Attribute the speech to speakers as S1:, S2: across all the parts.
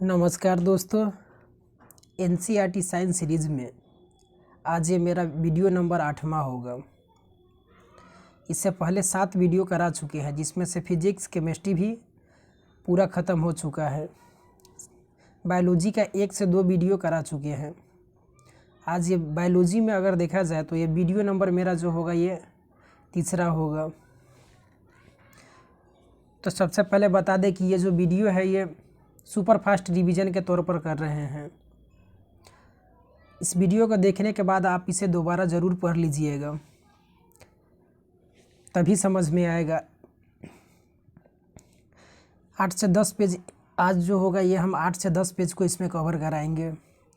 S1: नमस्कार दोस्तों, NCERT science series में आज ये मेरा वीडियो नंबर 8वां होगा। इससे पहले 7 वीडियो करा चुके हैं, जिसमें से फिजिक्स केमिस्ट्री भी पूरा ख़त्म हो चुका है। बायोलॉजी का 1 से 2 वीडियो करा चुके हैं। आज ये बायोलॉजी में अगर देखा जाए तो ये वीडियो नंबर मेरा जो होगा ये 3रा होगा। तो सबसे पहले बता दें कि ये जो वीडियो है ये सुपर फास्ट रिवीजन के तौर पर कर रहे हैं। इस वीडियो को देखने के बाद आप इसे दोबारा ज़रूर पढ़ लीजिएगा, तभी समझ में आएगा। 8 से 10 पेज आज जो होगा ये हम 8 से 10 पेज को इसमें कवर कराएंगे।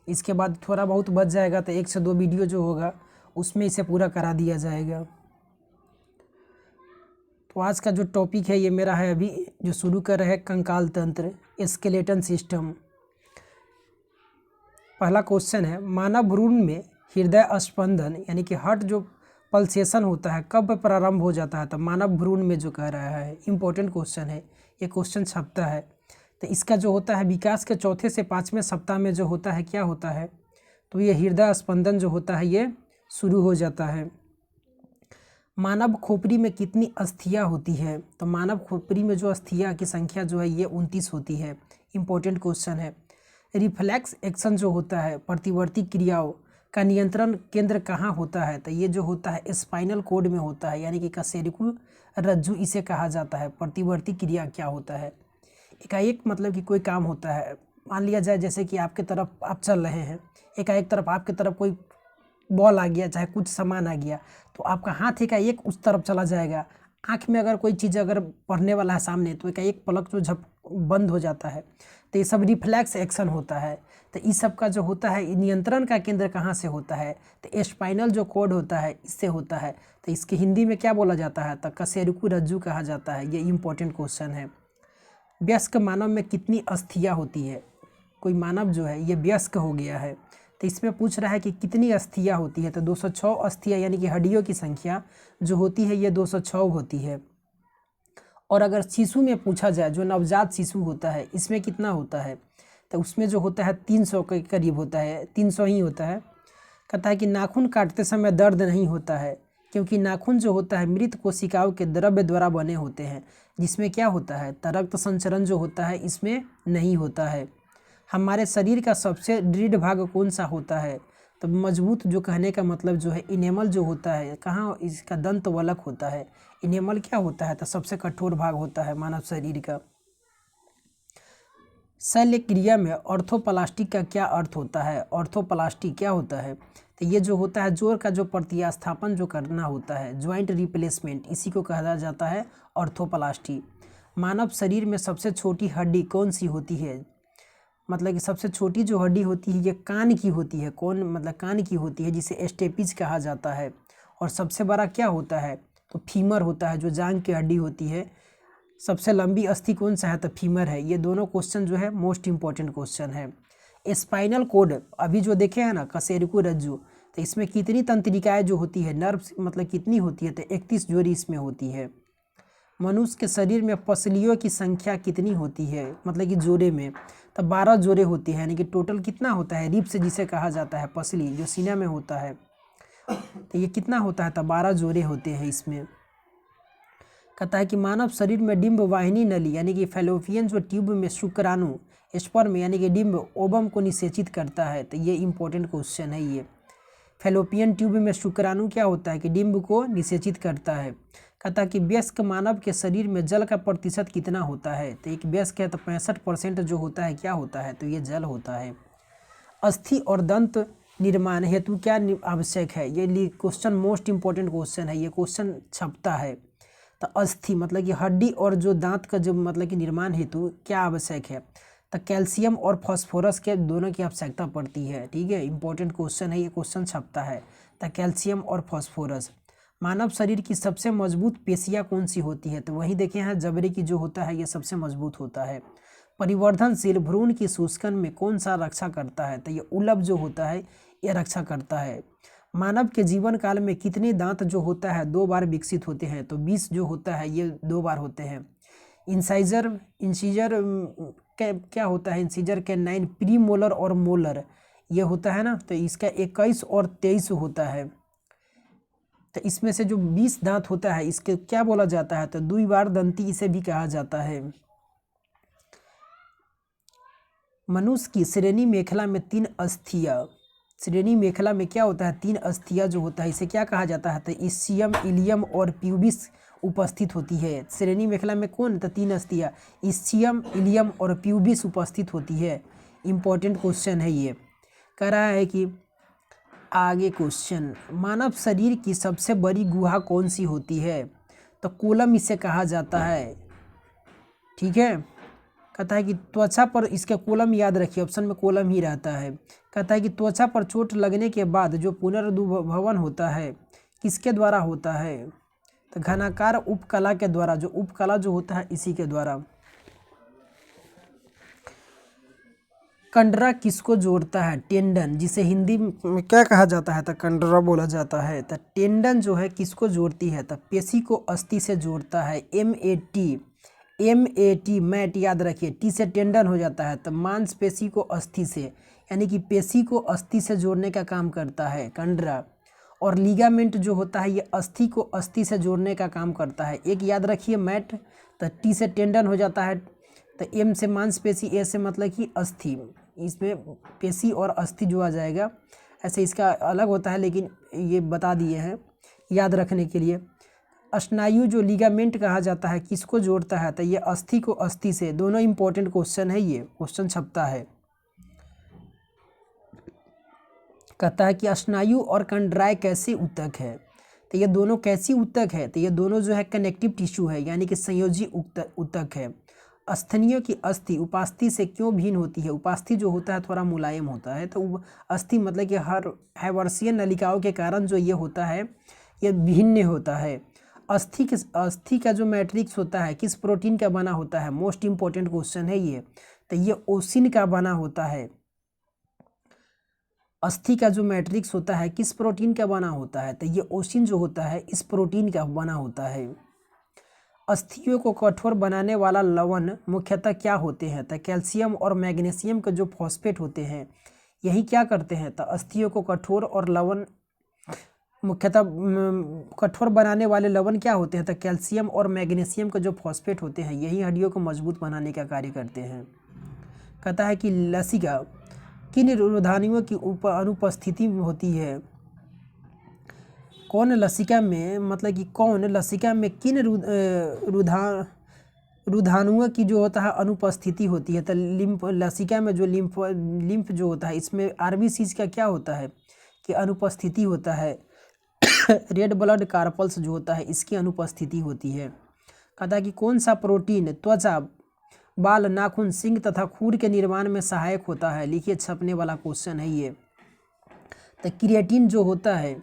S1: इसके बाद थोड़ा बहुत बच जाएगा तो 1 से 2 वीडियो जो होगा उसमें इसे पूरा करा दिया जाएगा। तो आज का जो टॉपिक है ये मेरा है अभी जो शुरू कर रहे हैं कंकाल तंत्र, स्केलेटन सिस्टम। पहला क्वेश्चन है, मानव भ्रूण में हृदय स्पंदन यानी कि हार्ट जो पल्सेशन होता है कब प्रारंभ हो जाता है? तो मानव भ्रूण में जो कह रहा है, इम्पोर्टेंट क्वेश्चन है, ये क्वेश्चन छपता है। तो इसका जो होता है विकास के 4 से 5वें सप्ताह में जो होता है क्या होता है? तो ये हृदय स्पंदन जो होता है ये शुरू हो जाता है। मानव खोपड़ी में कितनी अस्थियाँ होती है? तो मानव खोपड़ी में जो अस्थियाँ की संख्या जो है ये 29 होती है। इम्पोर्टेंट क्वेश्चन है। रिफ्लेक्स एक्शन जो होता है, प्रतिवर्ती क्रियाओं का नियंत्रण केंद्र कहाँ होता है? तो ये जो होता है स्पाइनल कॉर्ड में होता है, यानी कि कशेरुकी रज्जु इसे कहा जाता है। प्रतिवर्ती क्रिया क्या होता है? एकाएक मतलब कि कोई काम होता है, मान लिया जाए जैसे कि आपके तरफ आप चल रहे हैं, एकाएक तरफ आपके तरफ कोई बॉल आ गया, चाहे कुछ सामान आ गया, तो आपका हाथ एकाएक उस तरफ चला जाएगा। आँख में अगर कोई चीज़ अगर पड़ने वाला है सामने तो एकाएक पलक जो झप बंद हो जाता है। तो ये सब रिफ्लेक्स एक्शन होता है। तो इस सब का जो होता है नियंत्रण का केंद्र कहाँ से होता है? तो स्पाइनल जो कॉर्ड होता है इससे होता है। तो इसके हिंदी में क्या बोला जाता है? तो कशेरुकी रज्जु कहा जाता है। ये इम्पोर्टेंट क्वेश्चन है। वयस्क मानव में कितनी अस्थियाँ होती है? कोई मानव जो है ये वयस्क हो गया है, तो इसमें पूछ रहा है कि कितनी अस्थियाँ होती है? तो 206 अस्थियाँ यानी कि हड्डियों की संख्या जो होती है ये 206 होती है। और अगर शिशु में पूछा जाए, जो नवजात शिशु होता है इसमें कितना होता है? तो उसमें जो होता है 300 के करीब होता है, 300 ही होता है। कहता है कि नाखून काटते समय दर्द नहीं होता है, क्योंकि नाखून जो होता है मृत कोशिकाओं के द्रव्य द्वारा बने होते हैं, जिसमें क्या होता है? तो रक्त संचरण जो होता है इसमें नहीं होता है। हमारे शरीर का सबसे दृढ़ भाग कौन सा होता है? तो मजबूत जो कहने का मतलब जो है इनेमल जो होता है, कहाँ इसका दंत वलक होता है। इनेमल क्या होता है? तो सबसे कठोर भाग होता है मानव शरीर का। शल्य क्रिया में ऑर्थोप्लास्टी का क्या अर्थ होता है? ऑर्थोप्लास्टी क्या होता है? तो ये जो होता है जोड़ का जो प्रतिस्थापन जो करना होता है, ज्वाइंट रिप्लेसमेंट, इसी को कहा जाता है ऑर्थोप्लास्टी। मानव शरीर में सबसे छोटी हड्डी कौन सी होती है? मतलब कि सबसे छोटी जो हड्डी होती है ये कान की होती है। कौन मतलब कान की होती है, जिसे स्टेपिज कहा जाता है। और सबसे बड़ा क्या होता है? तो फीमर होता है, जो जांघ की हड्डी होती है। सबसे लंबी अस्थि कौन सा है? तो फीमर है। ये दोनों क्वेश्चन जो है मोस्ट इंपॉर्टेंट क्वेश्चन है। स्पाइनल कॉर्ड अभी जो देखे हैं ना, कशेरुकी रज्जु, तो इसमें कितनी तंत्रिकाएँ जो होती है, नर्व्स मतलब कितनी होती है? तो 31 जोड़ी इसमें होती है। मनुष्य के शरीर में पसलियों की संख्या कितनी होती है? मतलब कि जोड़े में तो 12 जोड़े होती है, यानी कि टोटल कितना होता है? रिब्स जिसे कहा जाता है, पसली जो सीना में होता है, तो ये कितना होता है? तो 12 जोड़े होते हैं इसमें। कहता है कि मानव शरीर में डिम्ब वाहिनी नली यानी कि फैलोपियन जो ट्यूब में शुक्राणु स्पर्म यानी कि डिम्ब ओवम को निषेचित करता है। तो ये इंपॉर्टेंट क्वेश्चन है। ये फैलोपियन ट्यूब में शुक्राणु क्या होता है? कि डिम्ब को निषेचित करता है। कहता है कि वयस्क मानव के शरीर में जल का प्रतिशत कितना होता है? तो एक वयस्क है तो 65% जो होता है क्या होता है? तो ये जल होता है। अस्थि और दंत निर्माण हेतु क्या आवश्यक है? ये क्वेश्चन मोस्ट इंपॉर्टेंट क्वेश्चन है। ये क्वेश्चन छपता है। तो अस्थि मतलब कि हड्डी और जो दांत का जो मतलब कि निर्माण हेतु क्या आवश्यक है? तो कैल्शियम और फास्फोरस के दोनों की आवश्यकता पड़ती है। ठीक है, इंपॉर्टेंट क्वेश्चन है, ये क्वेश्चन छपता है। तो कैल्शियम और फास्फोरस। मानव शरीर की सबसे मजबूत पेशियाँ कौन सी होती है? तो वही देखे हैं जबड़े की जो होता है ये सबसे मजबूत होता है। परिवर्धनशील भ्रूण की शुष्कन में कौन सा रक्षा करता है? तो ये उलब जो होता है ये रक्षा करता है। मानव के जीवन काल में कितने दांत जो होता है 2 बार विकसित होते हैं? तो 20 जो होता है ये 2 बार होते हैं। इंसाइजर क्या होता है इंसीजर कैनाइन प्री मोलर और मोलर ये होता है ना, तो इसका 21 और 23 होता है। तो इसमें से जो 20 दांत होता है इसके क्या बोला जाता है, तो द्विबार दंती इसे भी कहा जाता है। मनुष्य की श्रेणी मेखला में 3 अस्थियां, श्रेणी मेखला में क्या होता है 3 अस्थियां जो होता है इसे क्या कहा जाता है, तो इसियम, इलियम और प्यूबिस उपस्थित होती है। श्रेणी मेखला में कौन, तो 3 अस्थियां इसियम, इलियम और प्यूबिस उपस्थित होती है। इंपॉर्टेंट क्वेश्चन है ये। कह रहा है कि आगे क्वेश्चन, मानव शरीर की सबसे बड़ी गुहा कौन सी होती है, तो कोलम इसे कहा जाता है। ठीक है, कहता है कि त्वचा पर, इसके कोलम याद रखिए, ऑप्शन में कोलम ही रहता है। कहता है कि त्वचा पर चोट लगने के बाद जो पुनर्भवन होता है किसके द्वारा होता है, तो घनाकार उपकला के द्वारा, जो उपकला जो होता है इसी के द्वारा। कंडरा किसको जोड़ता है, टेंडन, जिसे हिंदी में क्या कहा जाता है, तो कंडरा बोला जाता है। तो टेंडन जो है किसको जोड़ती है, तो पेशी को अस्थि से जोड़ता है। M-A-T मैट याद रखिए, टी से टेंडन हो जाता है, तो मांसपेशी को अस्थि से, यानी कि पेशी को अस्थि से जोड़ने का काम करता है कंडरा। और लिगामेंट जो होता है ये अस्थि को अस्थि से जोड़ने का काम करता है। एक याद रखिए मैट, तो टी से टेंडन हो जाता है, तो एम से मांसपेशी, ए से मतलब कि अस्थि, इसमें पेशी और अस्थि जो आ जाएगा। ऐसे इसका अलग होता है लेकिन ये बता दिए हैं याद रखने के लिए। स्नायु जो लिगामेंट कहा जाता है किसको जोड़ता है, तो ये अस्थि को अस्थि से। दोनों इंपॉर्टेंट क्वेश्चन है, ये क्वेश्चन छपता है। कहता है कि स्नायु और कंडराय कैसे ऊतक है, तो ये दोनों कैसी ऊतक है, तो ये दोनों जो है कनेक्टिव टिश्यू है, यानी कि संयोजी ऊतक है। अस्थनियों की अस्थि उपास्थि से क्यों भिन्न होती है, उपास्थि जो होता है थोड़ा मुलायम होता है, तो अस्थि मतलब कि हर हैवर्सीय नलिकाओं के कारण जो ये होता है ये भिन्न होता है। अस्थि का जो मैट्रिक्स होता है किस प्रोटीन का बना होता है, मोस्ट इंपॉर्टेंट क्वेश्चन है ये, तो ये ओसिन का बना होता है। अस्थि का जो मैट्रिक्स होता है किस प्रोटीन का बना होता है, तो ये ओसिन जो होता है इस प्रोटीन का बना होता है। अस्थियों को कठोर बनाने वाला लवण मुख्यतः क्या होते हैं, तो कैल्शियम और मैग्नीशियम के जो फॉस्फेट होते हैं यही क्या करते हैं, तो अस्थियों को कठोर और लवण मुख्यतः कठोर बनाने वाले लवण क्या होते हैं, तो कैल्शियम और मैग्नीशियम के जो फॉस्फेट होते हैं यही हड्डियों को मजबूत बनाने का कार्य करते हैं। कहता है कि लसिका किन रुधानियों की अनुपस्थिति में होती है, कौन लसिका में, मतलब कि कौन लसिका में किन रुधानुओं की जो होता है अनुपस्थिति होती है, तो लिम्फ लसिका में जो लिम्फ जो होता है इसमें आरबीसी का क्या होता है कि अनुपस्थिति होता है। रेड ब्लड कार्पल्स जो होता है इसकी अनुपस्थिति होती है। कहता है कि कौन सा प्रोटीन त्वचा, बाल, नाखून, सींग तथा खूर के निर्माण में सहायक होता है, लिखिए छपने वाला क्वेश्चन है ये। तो क्रिएटिन जो होता है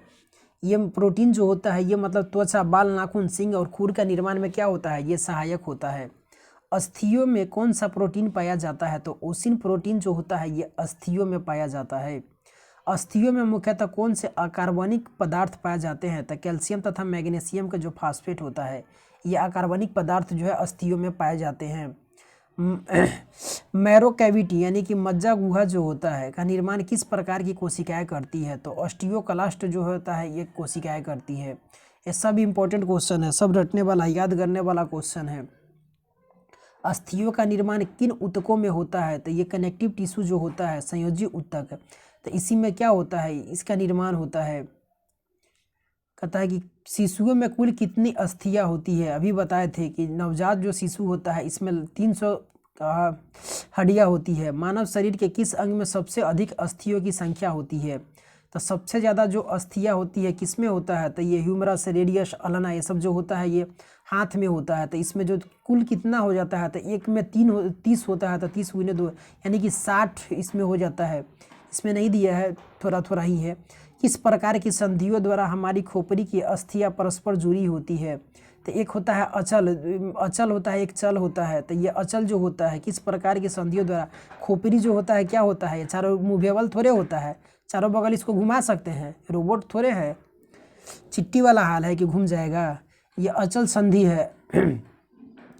S1: ये प्रोटीन जो होता है ये मतलब त्वचा, बाल, नाखून, सींग और खूर का निर्माण में क्या होता है, ये सहायक होता है। अस्थियों में कौन सा प्रोटीन पाया जाता है, तो ओसिन प्रोटीन जो होता है ये अस्थियों में पाया जाता है। अस्थियों में मुख्यतः कौन से अकार्बनिक पदार्थ पाए जाते हैं, तो कैल्शियम तथा मैग्नीशियम का जो फास्फेट होता है ये अकार्बनिक पदार्थ जो है अस्थियों में पाए जाते हैं। मैरो कैविटी यानी कि मज्जा गुहा जो होता है का निर्माण किस प्रकार की कोशिकाएं करती है, तो ऑस्टियोक्लास्ट जो होता है ये कोशिकाएं करती है। ये सब इंपॉर्टेंट क्वेश्चन है, सब रटने वाला, याद करने वाला क्वेश्चन है। अस्थियों का निर्माण किन ऊतकों में होता है, तो ये कनेक्टिव टिश्यू जो होता है संयोजी ऊतक, तो इसी में क्या होता है इसका निर्माण होता है। कहता है कि शिशुओं में कुल कितनी अस्थियां होती है, अभी बताए थे कि नवजात जो शिशु होता है इसमें 300 हड्डियां होती है। मानव शरीर के किस अंग में सबसे अधिक अस्थियों की संख्या होती है, तो सबसे ज़्यादा जो अस्थियां होती है किस में होता है, तो ये ह्यूमरस, रेडियस, अलाना ये सब जो होता है ये हाथ में होता है। तो इसमें जो कुल कितना हो जाता है, तो एक में 30 होता है, तो 30 गुने 2 यानी कि 60 इसमें हो जाता है। इसमें नहीं दिया है, थोड़ा थोड़ा ही है। किस प्रकार की संधियों द्वारा हमारी खोपड़ी की अस्थियां परस्पर जुड़ी होती है, तो एक होता है अचल होता है, एक चल होता है। तो ये अचल जो होता है किस प्रकार की संधियों द्वारा, खोपड़ी जो होता है क्या होता है, चारों मूवेबल थोड़े होता है, चारों बगल इसको घुमा सकते हैं, रोबोट थोड़े है, चिट्टी वाला हाल है कि घूम जाएगा। ये अचल संधि है।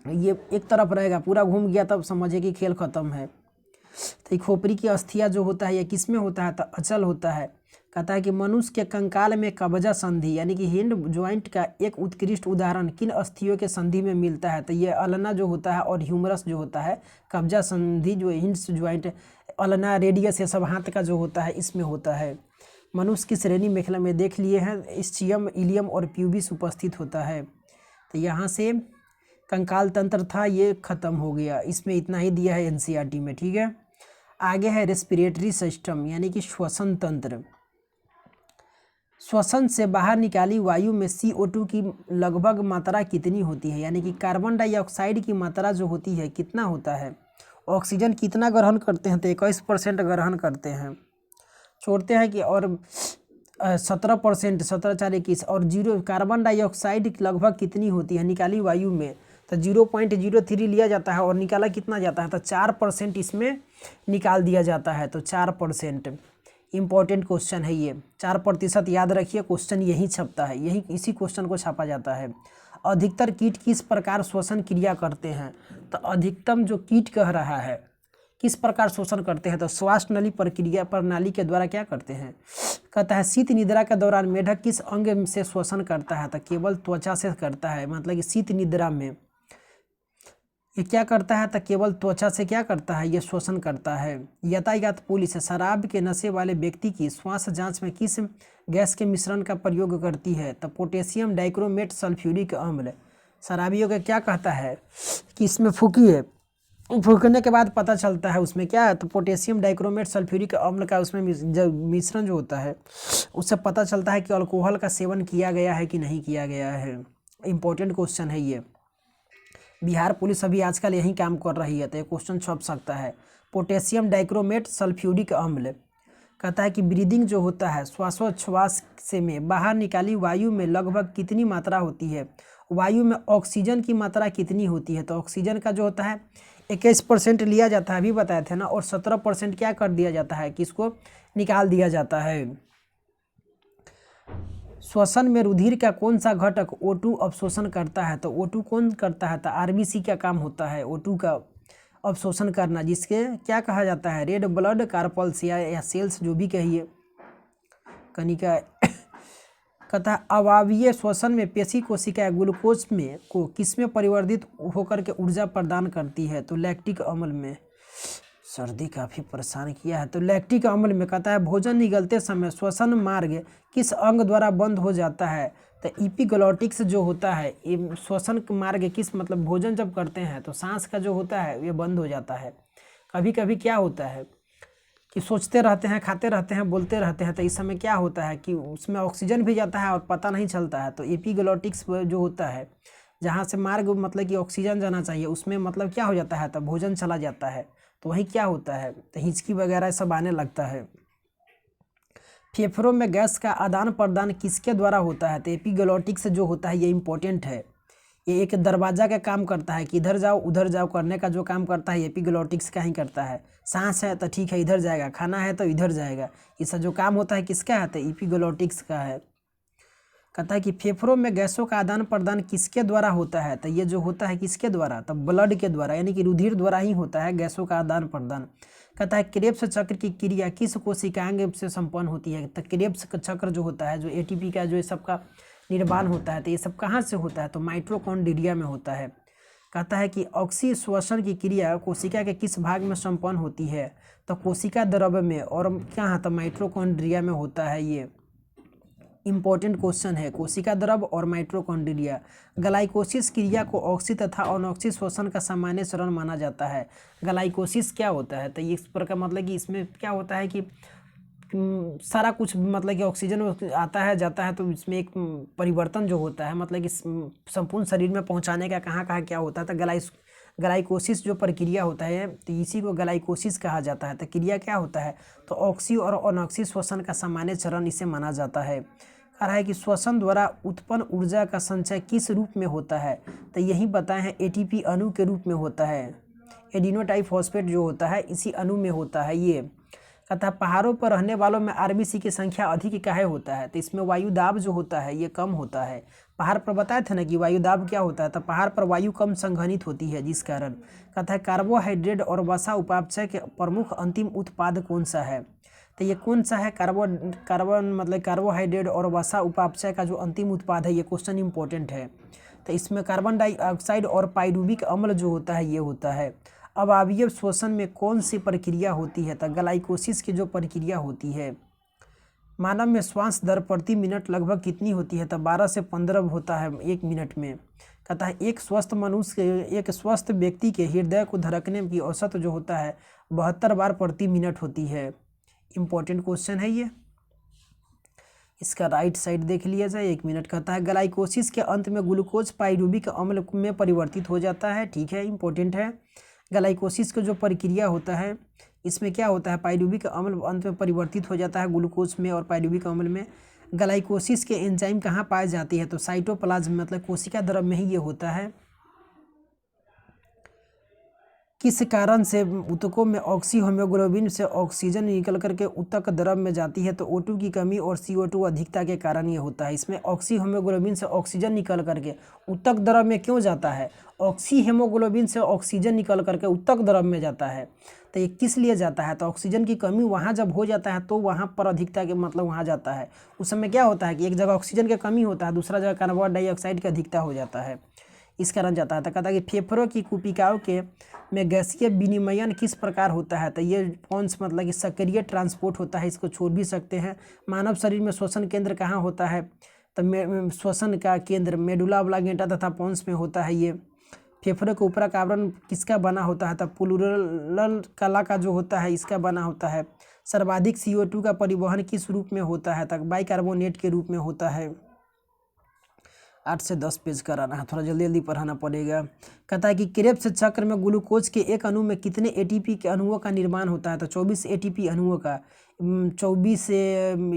S1: ये एक तरफ रहेगा, पूरा घूम गया तब समझिए कि खेल खत्म है। तो ये खोपड़ी की अस्थिया जो होता है ये किस में होता है? तो अचल होता है। कहता है कि मनुष्य के कंकाल में कब्जा संधि यानी कि हिंड ज्वाइंट का एक उत्कृष्ट उदाहरण किन अस्थियों के संधि में मिलता है? तो ये अल्ना जो होता है और ह्यूमरस जो होता है, कब्जा संधि जो हिंड्स ज्वाइंट, अल्ना, रेडियस, ये सब हाथ का जो होता है इसमें होता है। मनुष्य की श्रेणी मेखला में देख लिए हैं, इस्चियम, इलियम और प्यूबिस उपस्थित होता है। तो यहाँ से कंकाल तंत्र था ये खत्म हो गया। इसमें इतना ही दिया है एनसीईआरटी में, ठीक है। आगे है रेस्पिरेटरी सिस्टम यानी कि श्वसन तंत्र। श्वसन से बाहर निकाली वायु में CO2 की लगभग मात्रा कितनी होती है? यानी कि कार्बन डाइऑक्साइड की मात्रा जो होती है कितना होता है? ऑक्सीजन कितना ग्रहण करते हैं? तो 21% ग्रहण करते हैं, छोड़ते हैं कि, और 17%, 17 4 21, और 0 कार्बन डाइऑक्साइड लगभग कितनी होती है निकाली वायु में? तो 0.03 लिया जाता है और निकाला कितना जाता है? तो 4% इसमें निकाल दिया जाता है। तो 4%, इम्पॉर्टेंट क्वेश्चन है ये। 4% याद रखिए, क्वेश्चन यही छपता है, यही इसी क्वेश्चन को छापा जाता है। अधिकतर कीट किस प्रकार श्वसन क्रिया करते हैं? तो अधिकतम जो कीट कह रहा है किस प्रकार शोषण करते हैं? तो श्वास नली प्रक्रिया प्रणाली के द्वारा क्या करते हैं? कहता है शीत निद्रा के दौरान मेढक किस अंग से श्वसन करता है? तो केवल त्वचा से करता है। मतलब कि शीत निद्रा में ये क्या करता है? तो केवल त्वचा से क्या करता है? ये श्वसन करता है। यातायात पुलिस शराब के नशे वाले व्यक्ति की श्वास जांच में किस गैस के मिश्रण का प्रयोग करती है? तो पोटेशियम डाइक्रोमेट सल्फ्यूरिक अम्ल। शराबियों का क्या कहता है कि इसमें फूकिए, फूकने के बाद पता चलता है उसमें क्या है? तो पोटेशियम डाइक्रोमेट सल्फ्यूरिक अम्ल का उसमें मिश्रण जो होता है उससे पता चलता है कि अल्कोहल का सेवन किया गया है कि नहीं किया गया है। इंपॉर्टेंट क्वेश्चन है ये। बिहार पुलिस अभी आजकल यही काम कर रही है, तो ये क्वेश्चन छप सकता है। पोटेशियम डाइक्रोमेट सल्फ्यूरिक अम्ल कहता है कि ब्रीदिंग जो होता है, श्वासोच्छ्वास से में बाहर निकाली वायु में लगभग कितनी मात्रा होती है? वायु में ऑक्सीजन की मात्रा कितनी होती है? तो ऑक्सीजन का जो होता है 21% लिया जाता है, अभी बताए थे ना, और 17% क्या कर दिया जाता है कि इसको निकाल दिया जाता है। श्वसन में रुधिर का कौन सा घटक O2 अवशोषण करता है? तो O2 कौन करता है? तो RBC का काम होता है O2 का अवशोषण करना, जिसके क्या कहा जाता है? रेड ब्लड कार्पल्स या सेल्स जो भी कहिए, कनिका। कहता है अवायवीय श्वसन में पेशी कोशिकाएं ग्लूकोज में को किसमें परिवर्तित होकर के ऊर्जा प्रदान करती है? तो लैक्टिक अम्ल में। सर्दी काफ़ी परेशान किया है। तो लैक्टिक अम्ल में कहता है भोजन निगलते समय श्वसन मार्ग किस अंग द्वारा बंद हो जाता है? तो इपिग्लोटिक्स जो होता है, ये श्वसन मार्ग किस, मतलब भोजन जब करते हैं तो सांस का जो होता है ये बंद हो जाता है। कभी कभी क्या होता है कि सोचते रहते हैं, खाते रहते हैं, बोलते रहते हैं, तो इस समय क्या होता है कि उसमें ऑक्सीजन भी जाता है और पता नहीं चलता है। तो एपिग्लोटिक्स जो होता है, जहाँ से मार्ग मतलब कि ऑक्सीजन जाना चाहिए, उसमें मतलब क्या हो जाता है? तो भोजन चला जाता है, तो वही क्या होता है? तो हिचकी वगैरह सब आने लगता है। फेफड़ों में गैस का आदान प्रदान किसके द्वारा होता है? तो एपिग्लोटिक्स जो होता है ये इंपॉर्टेंट है। ये एक दरवाजा का काम करता है कि इधर जाओ उधर जाओ करने का जो काम करता है एपिग्लोटिक्स का ही करता है। सांस है तो ठीक है इधर जाएगा, खाना है तो इधर जाएगा, ये सब जो काम होता है किसका है? तो एपिग्लोटिक्स का है। कहता है कि फेफड़ों में गैसों का आदान प्रदान किसके द्वारा होता है? तो ये जो होता है किसके द्वारा? तो ब्लड के द्वारा, यानी कि रुधिर द्वारा ही होता है गैसों का आदान प्रदान। कहता है क्रेब्स चक्र की क्रिया किस कोशिकांग से संपन्न होती है? तो क्रेब्स चक्र जो होता है, जो ATP का जो ये सबका निर्माण होता है, तो ये सब कहाँ से होता है? तो माइटोकॉन्ड्रिया में होता है। कहता है कि ऑक्सी श्वसन की क्रिया कोशिका के किस भाग में संपन्न होती है? तो कोशिका द्रव्य में, और क्या है? तो माइटोकॉन्ड्रिया में होता है। ये इंपॉर्टेंट क्वेश्चन है, कोशिका द्रव्य और माइटोकॉन्ड्रिया। ग्लाइकोसिस क्रिया को ऑक्सी तथा अनऑक्सी श्वसन का सामान्य चरण माना जाता है। ग्लाइकोसिस क्या होता है? तो इस प्रकार मतलब कि इसमें क्या होता है कि सारा कुछ मतलब कि ऑक्सीजन आता है जाता है, तो इसमें एक परिवर्तन जो होता है मतलब कि संपूर्ण शरीर में पहुंचाने का कहाँ कहाँ क्या होता है। तो ग्लाइकोसिस जो प्रक्रिया होता है तो इसी को ग्लाइकोसिस कहा जाता है। तो क्रिया क्या होता है? तो ऑक्सी और अनऑक्सी श्वसन का सामान्य चरण इसे माना जाता है। कह रहा है कि श्वसन द्वारा उत्पन्न ऊर्जा का संचय किस रूप में होता है? तो यही बताए हैं ATP अणु के रूप में होता है। एडिनोटाइप फॉस्फेट जो होता है इसी अणु में होता है ये। कहता है पहाड़ों पर रहने वालों में आरबीसी की संख्या अधिक काहे होता है? तो इसमें वायु दाब जो होता है ये कम होता है। पहाड़ पर बताए थे ना कि वायु दाब क्या होता है, तो पहाड़ पर वायु कम संघनित होती है जिस कारण। कहता है कार्बोहाइड्रेट और वसा उपापचय के प्रमुख अंतिम उत्पाद कौन सा है? तो ये कौन सा है? कार्बन मतलब कार्बोहाइड्रेट और वसा उपापचय का जो अंतिम उत्पाद है, ये क्वेश्चन इंपॉर्टेंट है। तो इसमें कार्बन डाइऑक्साइड और पाइरुविक अम्ल जो होता है ये होता है। अब अवयव शोषण में कौन सी प्रक्रिया होती है? तो ग्लाइकोसिस की जो प्रक्रिया होती है। मानव में श्वास दर प्रति मिनट लगभग कितनी होती है? तो 12 से 15 होता है 1 मिनट में। कहता है एक स्वस्थ व्यक्ति के हृदय को धड़कने की औसत जो होता है 72 बार प्रति मिनट होती है। इंपॉर्टेंट क्वेश्चन है ये। इसका राइट साइड देख लिया जाए। 1 मिनट। कहता है ग्लाइकोसिस के अंत में ग्लूकोज पाइरुविक अम्ल में परिवर्तित हो जाता है। ठीक है, इंपॉर्टेंट है। ग्लाइकोसिस का जो प्रक्रिया होता है इसमें क्या होता है? पाइरुविक अम्ल अंत में परिवर्तित हो जाता है ग्लूकोज में और पाइरुविक अम्ल में। ग्लाइकोसिस के एंजाइम कहाँ पाए जाती है? तो साइटोप्लाज्म मतलब कोशिका द्रव में ही ये होता है। किस कारण से ऊतकों में ऑक्सीहीमोग्लोबिन से ऑक्सीजन निकल करके ऊतक द्रव में जाती है? तो O2 की कमी और CO2 अधिकता के कारण ये होता है। इसमें ऑक्सीहीमोग्लोबिन से ऑक्सीजन निकल करके ऊतक द्रव में क्यों जाता है? ऑक्सीहीमोग्लोबिन से ऑक्सीजन निकल करके ऊतक द्रव में जाता है। तो ये किस लिए जाता है? तो ऑक्सीजन की कमी वहाँ जब हो जाता है तो वहाँ पर अधिकता के मतलब वहाँ जाता है। उस समय क्या होता है कि एक जगह ऑक्सीजन की कमी होता है, दूसरा जगह कार्बन डाइऑक्साइड की अधिकता हो जाता है, इस कारण जाता है। तो कहता है कि फेफड़ों की कुपिकाओं के में गैसीय विनिमयन किस प्रकार होता है? तो ये पॉन्स मतलब कि सक्रिय ट्रांसपोर्ट होता है, इसको छोड़ भी सकते हैं। मानव शरीर में श्वसन केंद्र कहाँ होता है? तो श्वसन का केंद्र मेडुला ऑब्लांगेटा तथा पॉन्स में होता है ये। फेफड़ों के ऊपर का आवरण किसका बना होता है? तो प्लूरल कला का जो होता है इसका बना होता है। सर्वाधिक CO2 का परिवहन किस रूप में होता है? तक बाइकार्बोनेट के रूप में होता है। 8 से 10 पेज कराना है, थोड़ा जल्दी जल्दी पढ़ाना पड़ेगा। कहता है कि क्रेब्स चक्र में ग्लूकोज के एक अणु में कितने ATP के अणुओं का निर्माण होता है? तो 24 ATP अणुओं का। 24 से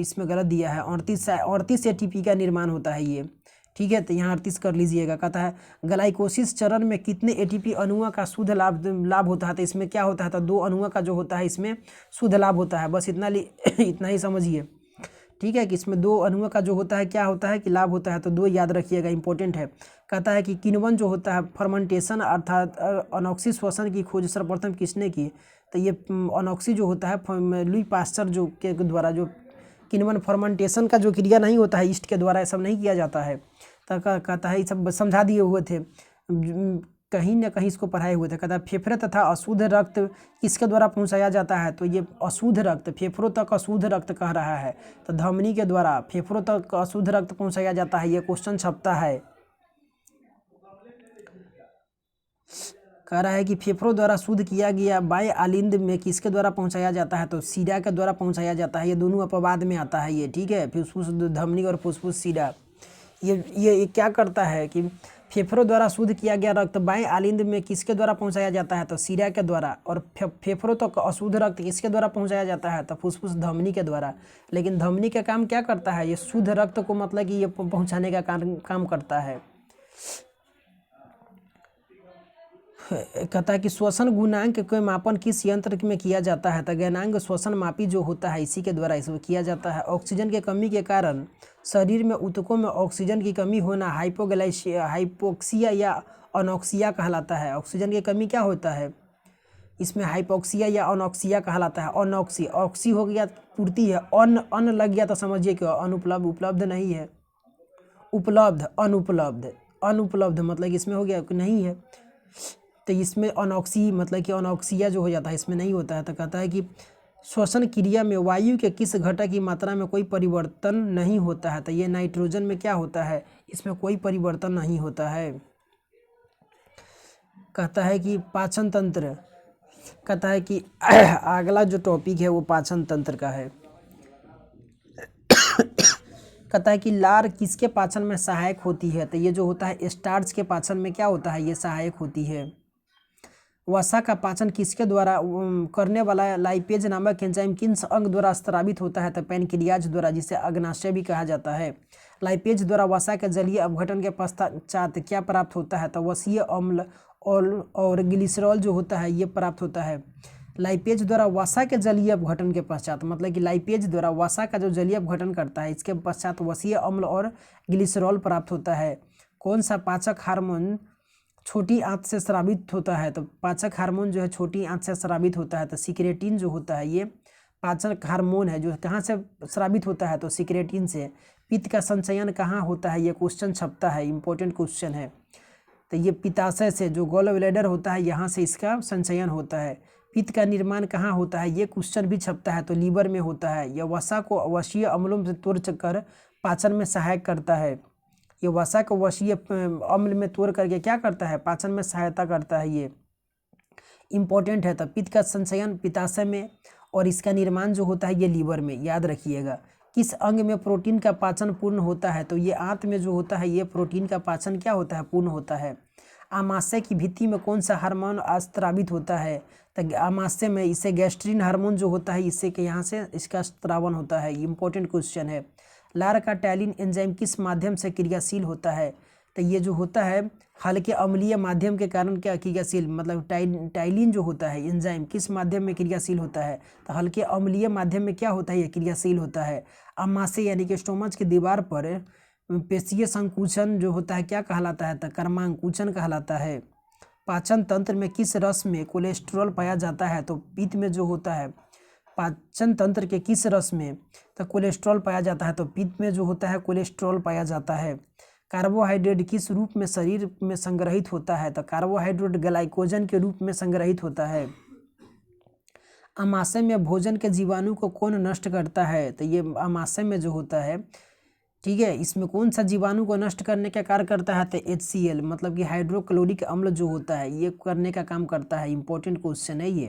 S1: इसमें गलत दिया है, 38 ATP का निर्माण होता है ये। ठीक है, तो यहाँ 38 कर लीजिएगा। कहता है ग्लाइकोसिस चरण में कितने ATP अणुओं का शुद्ध लाभ होता है? तो इसमें क्या होता है? तो 2 अणुओं का जो होता है इसमें शुद्ध लाभ होता है। बस इतना ही समझिए। ठीक है, कि इसमें 2 अणुओं का जो होता है क्या होता है कि लाभ होता है, तो 2 याद रखिएगा, इंपॉर्टेंट है। कहता है कि किण्वन जो होता है फर्मेंटेशन अर्थात अनॉक्सी श्वसन की खोज सर्वप्रथम किसने की? तो ये अनॉक्सी जो होता है लुई पास्चर जो के द्वारा, जो किण्वन फर्मेंटेशन का जो क्रिया नहीं होता है ईस्ट के द्वारा, ये सब नहीं किया जाता है। तो कहता है ये सब समझा दिए हुए थे, कहीं ना कहीं इसको पढ़ाए हुए थे। कहता है फेफड़े तथा अशुद्ध रक्त किसके द्वारा पहुंचाया जाता है? तो ये अशुद्ध रक्त फेफड़ों तक अशुद्ध रक्त कह रहा है, तो धमनी के द्वारा फेफड़ों तक अशुद्ध रक्त पहुंचाया जाता है। ये क्वेश्चन छपता है। कह रहा है कि फेफड़ों द्वारा शुद्ध किया गया बाएं आलिंद में किसके द्वारा पहुंचाया जाता है? तो सीरा के द्वारा पहुंचाया जाता है। ये दोनों अपवाद में आता है ये। ठीक है, फुसफुस धमनी और फुसफुस सीरा। ये क्या करता है कि फेफड़ों द्वारा शुद्ध किया गया रक्त बाएं आलिंद में किसके द्वारा पहुंचाया जाता है? तो सीरा के द्वारा। और फेफड़ों तक अशुद्ध रक्त किसके द्वारा पहुंचाया जाता है? तो फुसफुस धमनी के द्वारा। लेकिन धमनी का काम क्या करता है? ये शुद्ध रक्त को मतलब कि ये पहुंचाने का काम करता है। कहता है कि श्वसन गुणांक के मापन किस यंत्र में किया जाता है? तो गैनांग श्वसन मापी जो होता है इसी के द्वारा इसमें किया जाता है। ऑक्सीजन की कमी के कारण शरीर में ऊतकों में ऑक्सीजन की कमी होना हाइपोक्सिया या अनॉक्सिया कहलाता है। ऑक्सीजन की कमी क्या होता है? इसमें हाइपोक्सिया या अनॉक्सिया कहलाता है। अनॉक्सी ऑक्सी हो गया पूर्ति है, अन लग गया तो समझिए कि अनुपलब्ध, उपलब्ध नहीं है। उपलब्ध अनुपलब्ध मतलब कि इसमें हो गया कि नहीं है, तो इसमें अनॉक्सी मतलब कि अनॉक्सिया जो हो जाता है इसमें नहीं होता है। तो कहता है कि श्वसन क्रिया में वायु के किस घटक की मात्रा में कोई परिवर्तन नहीं होता है? तो ये नाइट्रोजन में क्या होता है? इसमें कोई परिवर्तन नहीं होता है। कहता है कि पाचन तंत्र, कहता है कि अगला जो टॉपिक है वो पाचन तंत्र का है। कहता है कि लार किसके पाचन में सहायक होती है? तो ये जो होता है स्टार्च के पाचन में क्या होता है? ये सहायक होती है। वसा का पाचन किसके द्वारा करने वाला लाइपेज नामक एंजाइम किस अंग द्वारा स्रावित होता है? तो पैनक्रियाज द्वारा, जिसे अग्नाशय भी कहा जाता है। लाइपेज द्वारा वसा के जलीय अपघटन के पश्चात क्या प्राप्त होता है? तो वसीय अम्ल और ग्लिसरॉल जो होता है ये प्राप्त होता है। लाइपेज द्वारा वसा के जलीय अपघटन के पश्चात, मतलब कि लाइपेज द्वारा वसा का जो जलीय अपघटन करता है इसके पश्चात वसीय अम्ल और ग्लिसरॉल प्राप्त होता है। कौन सा पाचक हार्मोन छोटी आंत से स्रावित होता है? तो पाचक हार्मोन जो है छोटी आंत से स्रावित होता है। तो सिक्रेटिन जो होता है ये पाचक हार्मोन है जो कहाँ से स्रावित होता है? तो सिक्रेटिन से। पित्त का संचयन कहाँ होता है? ये क्वेश्चन छपता है, इंपॉर्टेंट क्वेश्चन है। तो ये पित्ताशय से, जो गॉल ब्लैडर होता है यहाँ से इसका संचयन होता है। पित्त का निर्माण कहाँ होता है? ये क्वेश्चन भी छपता है, तो लीवर में होता है। यह वसा को वसीय अम्लों से तोड़ कर पाचन में सहायक करता है। ये वसा को वसीय अम्ल में तोड़ करके क्या करता है? पाचन में सहायता करता है। ये इंपॉर्टेंट है। तो पित्त का संचयन पित्ताशय में और इसका निर्माण जो होता है ये लीवर में, याद रखिएगा। किस अंग में प्रोटीन का पाचन पूर्ण होता है? तो ये आंत में जो होता है ये प्रोटीन का पाचन क्या होता है? पूर्ण होता है। आमाशय की भित्ति में कौन सा हार्मोन स्रावित होता है? तो आमाशय में इसे गैस्ट्रिन हार्मोन जो होता है इससे के यहाँ से इसका स्रावन होता है। इंपॉर्टेंट क्वेश्चन है। लार का टैलिन एंजाइम किस माध्यम से क्रियाशील होता है? तो ये जो होता है हल्के अम्लीय माध्यम के कारण क्या क्रियाशील, मतलब टाइलिन जो होता है एंजाइम किस माध्यम में क्रियाशील होता है? तो हल्के अम्लीय माध्यम में क्या होता है? ये क्रियाशील होता है। आमाशय यानी कि स्टोमच की दीवार पर पेशीय संकुचन जो होता है क्या कहलाता है? तो कर्मांकुचन कहलाता है। पाचन तंत्र में किस रस में कोलेस्ट्रॉल पाया जाता है? तो पित्त में जो होता है पाचन तंत्र के किस रस में तो कोलेस्ट्रॉल पाया जाता है? तो पित्त में जो होता है कोलेस्ट्रॉल पाया जाता है। कार्बोहाइड्रेट किस रूप में शरीर में संग्रहित होता है? तो कार्बोहाइड्रेट ग्लाइकोजन के रूप में संग्रहित होता है। आमाशय में भोजन के जीवाणु को कौन नष्ट करता है? तो ये आमाशय में जो होता है, ठीक है, इसमें कौन सा जीवाणु को नष्ट करने का कार्य करता है? तो HCl, मतलब कि हाइड्रोक्लोरिक अम्ल जो होता है ये करने का काम करता है। इंपॉर्टेंट क्वेश्चन है ये।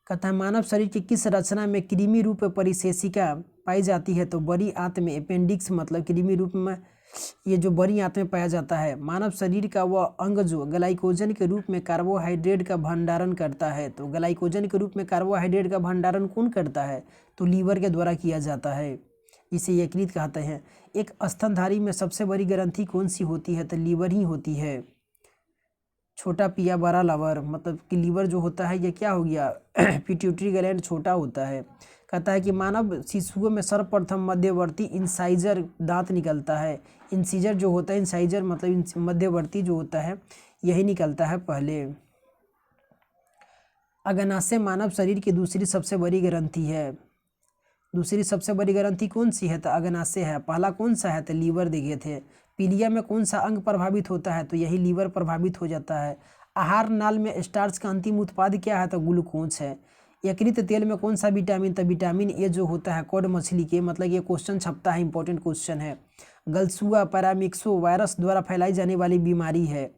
S1: कहता है मानव शरीर की किस रचना में कृमि रूप परिशेषिका पाई जाती है? तो बड़ी आंत में। अपेंडिक्स मतलब कृमि रूप में ये जो बड़ी आंत में पाया जाता है। मानव शरीर का वह अंग जो ग्लाइकोजन के रूप में कार्बोहाइड्रेट का भंडारण करता है। तो ग्लाइकोजन के रूप में कार्बोहाइड्रेट का भंडारण कौन करता है? तो लीवर के द्वारा किया जाता है, इसे यकृत कहते हैं। एक स्तनधारी में सबसे बड़ी ग्रंथि कौन सी होती है? तो लीवर ही होती है। छोटा पिया बड़ा लवर, मतलब कि लीवर जो होता है ये क्या हो गया पिट्यूटरी ग्लैंड छोटा होता है। कहता है कि मानव शिशुओं में सर्वप्रथम मध्यवर्ती इंसाइजर दांत निकलता है। इंसीजर जो होता है, इंसाइजर मतलब मध्यवर्ती जो होता है यही निकलता है पहले। अग्नाशय मानव शरीर की दूसरी सबसे बड़ी ग्रंथि है। दूसरी सबसे बड़ी ग्रंथि कौन सी है? तो अग्नाशय है। पहला कौन सा है? तो लीवर देखे थे। पीलिया में कौन सा अंग प्रभावित होता है? तो यही लीवर प्रभावित हो जाता है। आहार नाल में स्टार्च का अंतिम उत्पाद क्या है? तो ग्लूकोज है। यकृत तेल में कौन सा विटामिन? तो विटामिन ए जो होता है कॉड मछली के, मतलब ये क्वेश्चन छपता है, इंपॉर्टेंट क्वेश्चन है। गलसुआ पैरामिक्सो वायरस द्वारा फैलाई जाने वाली बीमारी है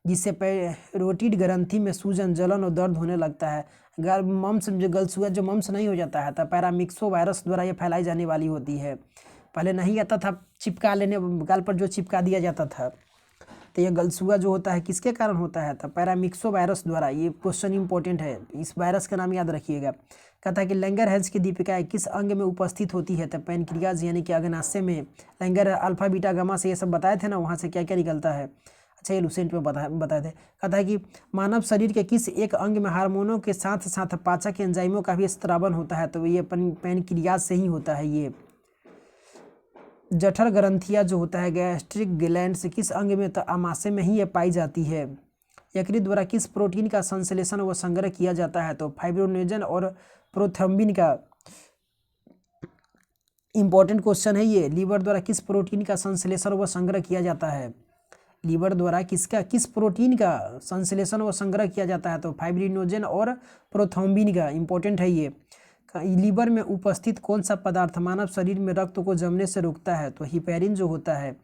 S1: जिससे पैरोटिड ग्रंथि में सूजन, जलन और दर्द होने लगता है। मम्स जो गलसुआ जो मम्स नहीं हो जाता है तो पैरामिक्सो वायरस द्वारा ये फैलाई जाने वाली होती है। पहले नहीं आता था, चिपका लेने गाल पर जो चिपका दिया जाता था। तो ये गलसुआ जो होता है किसके कारण होता है? तो पैरामिक्सो वायरस द्वारा। ये क्वेश्चन इंपॉर्टेंट है, इस वायरस का नाम याद रखिएगा। कहता है कि लैंगरहैंस की दीपिकाएं किस अंग में उपस्थित होती है? तो पैनक्रियाज यानी कि अग्नाशय में। लैंगर अल्फा बीटा गामा से ये सब बताए थे ना, वहाँ से क्या क्या निकलता है। अच्छा, ये लुसेंट में बताए थे। कहता है कि मानव शरीर के किस एक अंग में हार्मोनों के साथ साथ पाचक एंजाइमों का भी स्त्रावन होता है? तो ये पैनक्रियाज से ही होता है। ये जठर ग्रंथियां जो होता है गैस्ट्रिक ग्लैंड से किस अंग में? तो आमाशय में ही ये पाई जाती है। यकृत द्वारा किस प्रोटीन का संश्लेषण व संग्रह किया जाता है? तो फाइब्रोनेजन और प्रोथ्रम्बिन का। इंपॉर्टेंट क्वेश्चन है ये। लीवर द्वारा किस प्रोटीन का संश्लेषण व संग्रह किया जाता है? लीवर द्वारा किस प्रोटीन का संश्लेषण व संग्रह किया जाता है? तो फाइब्रिनोजन और प्रोथ्रोम्बिन का। इंपॉर्टेंट है ये। लीवर में उपस्थित कौन सा पदार्थ मानव शरीर में रक्त को जमने से रोकता है? तो हिपैरिन जो होता है।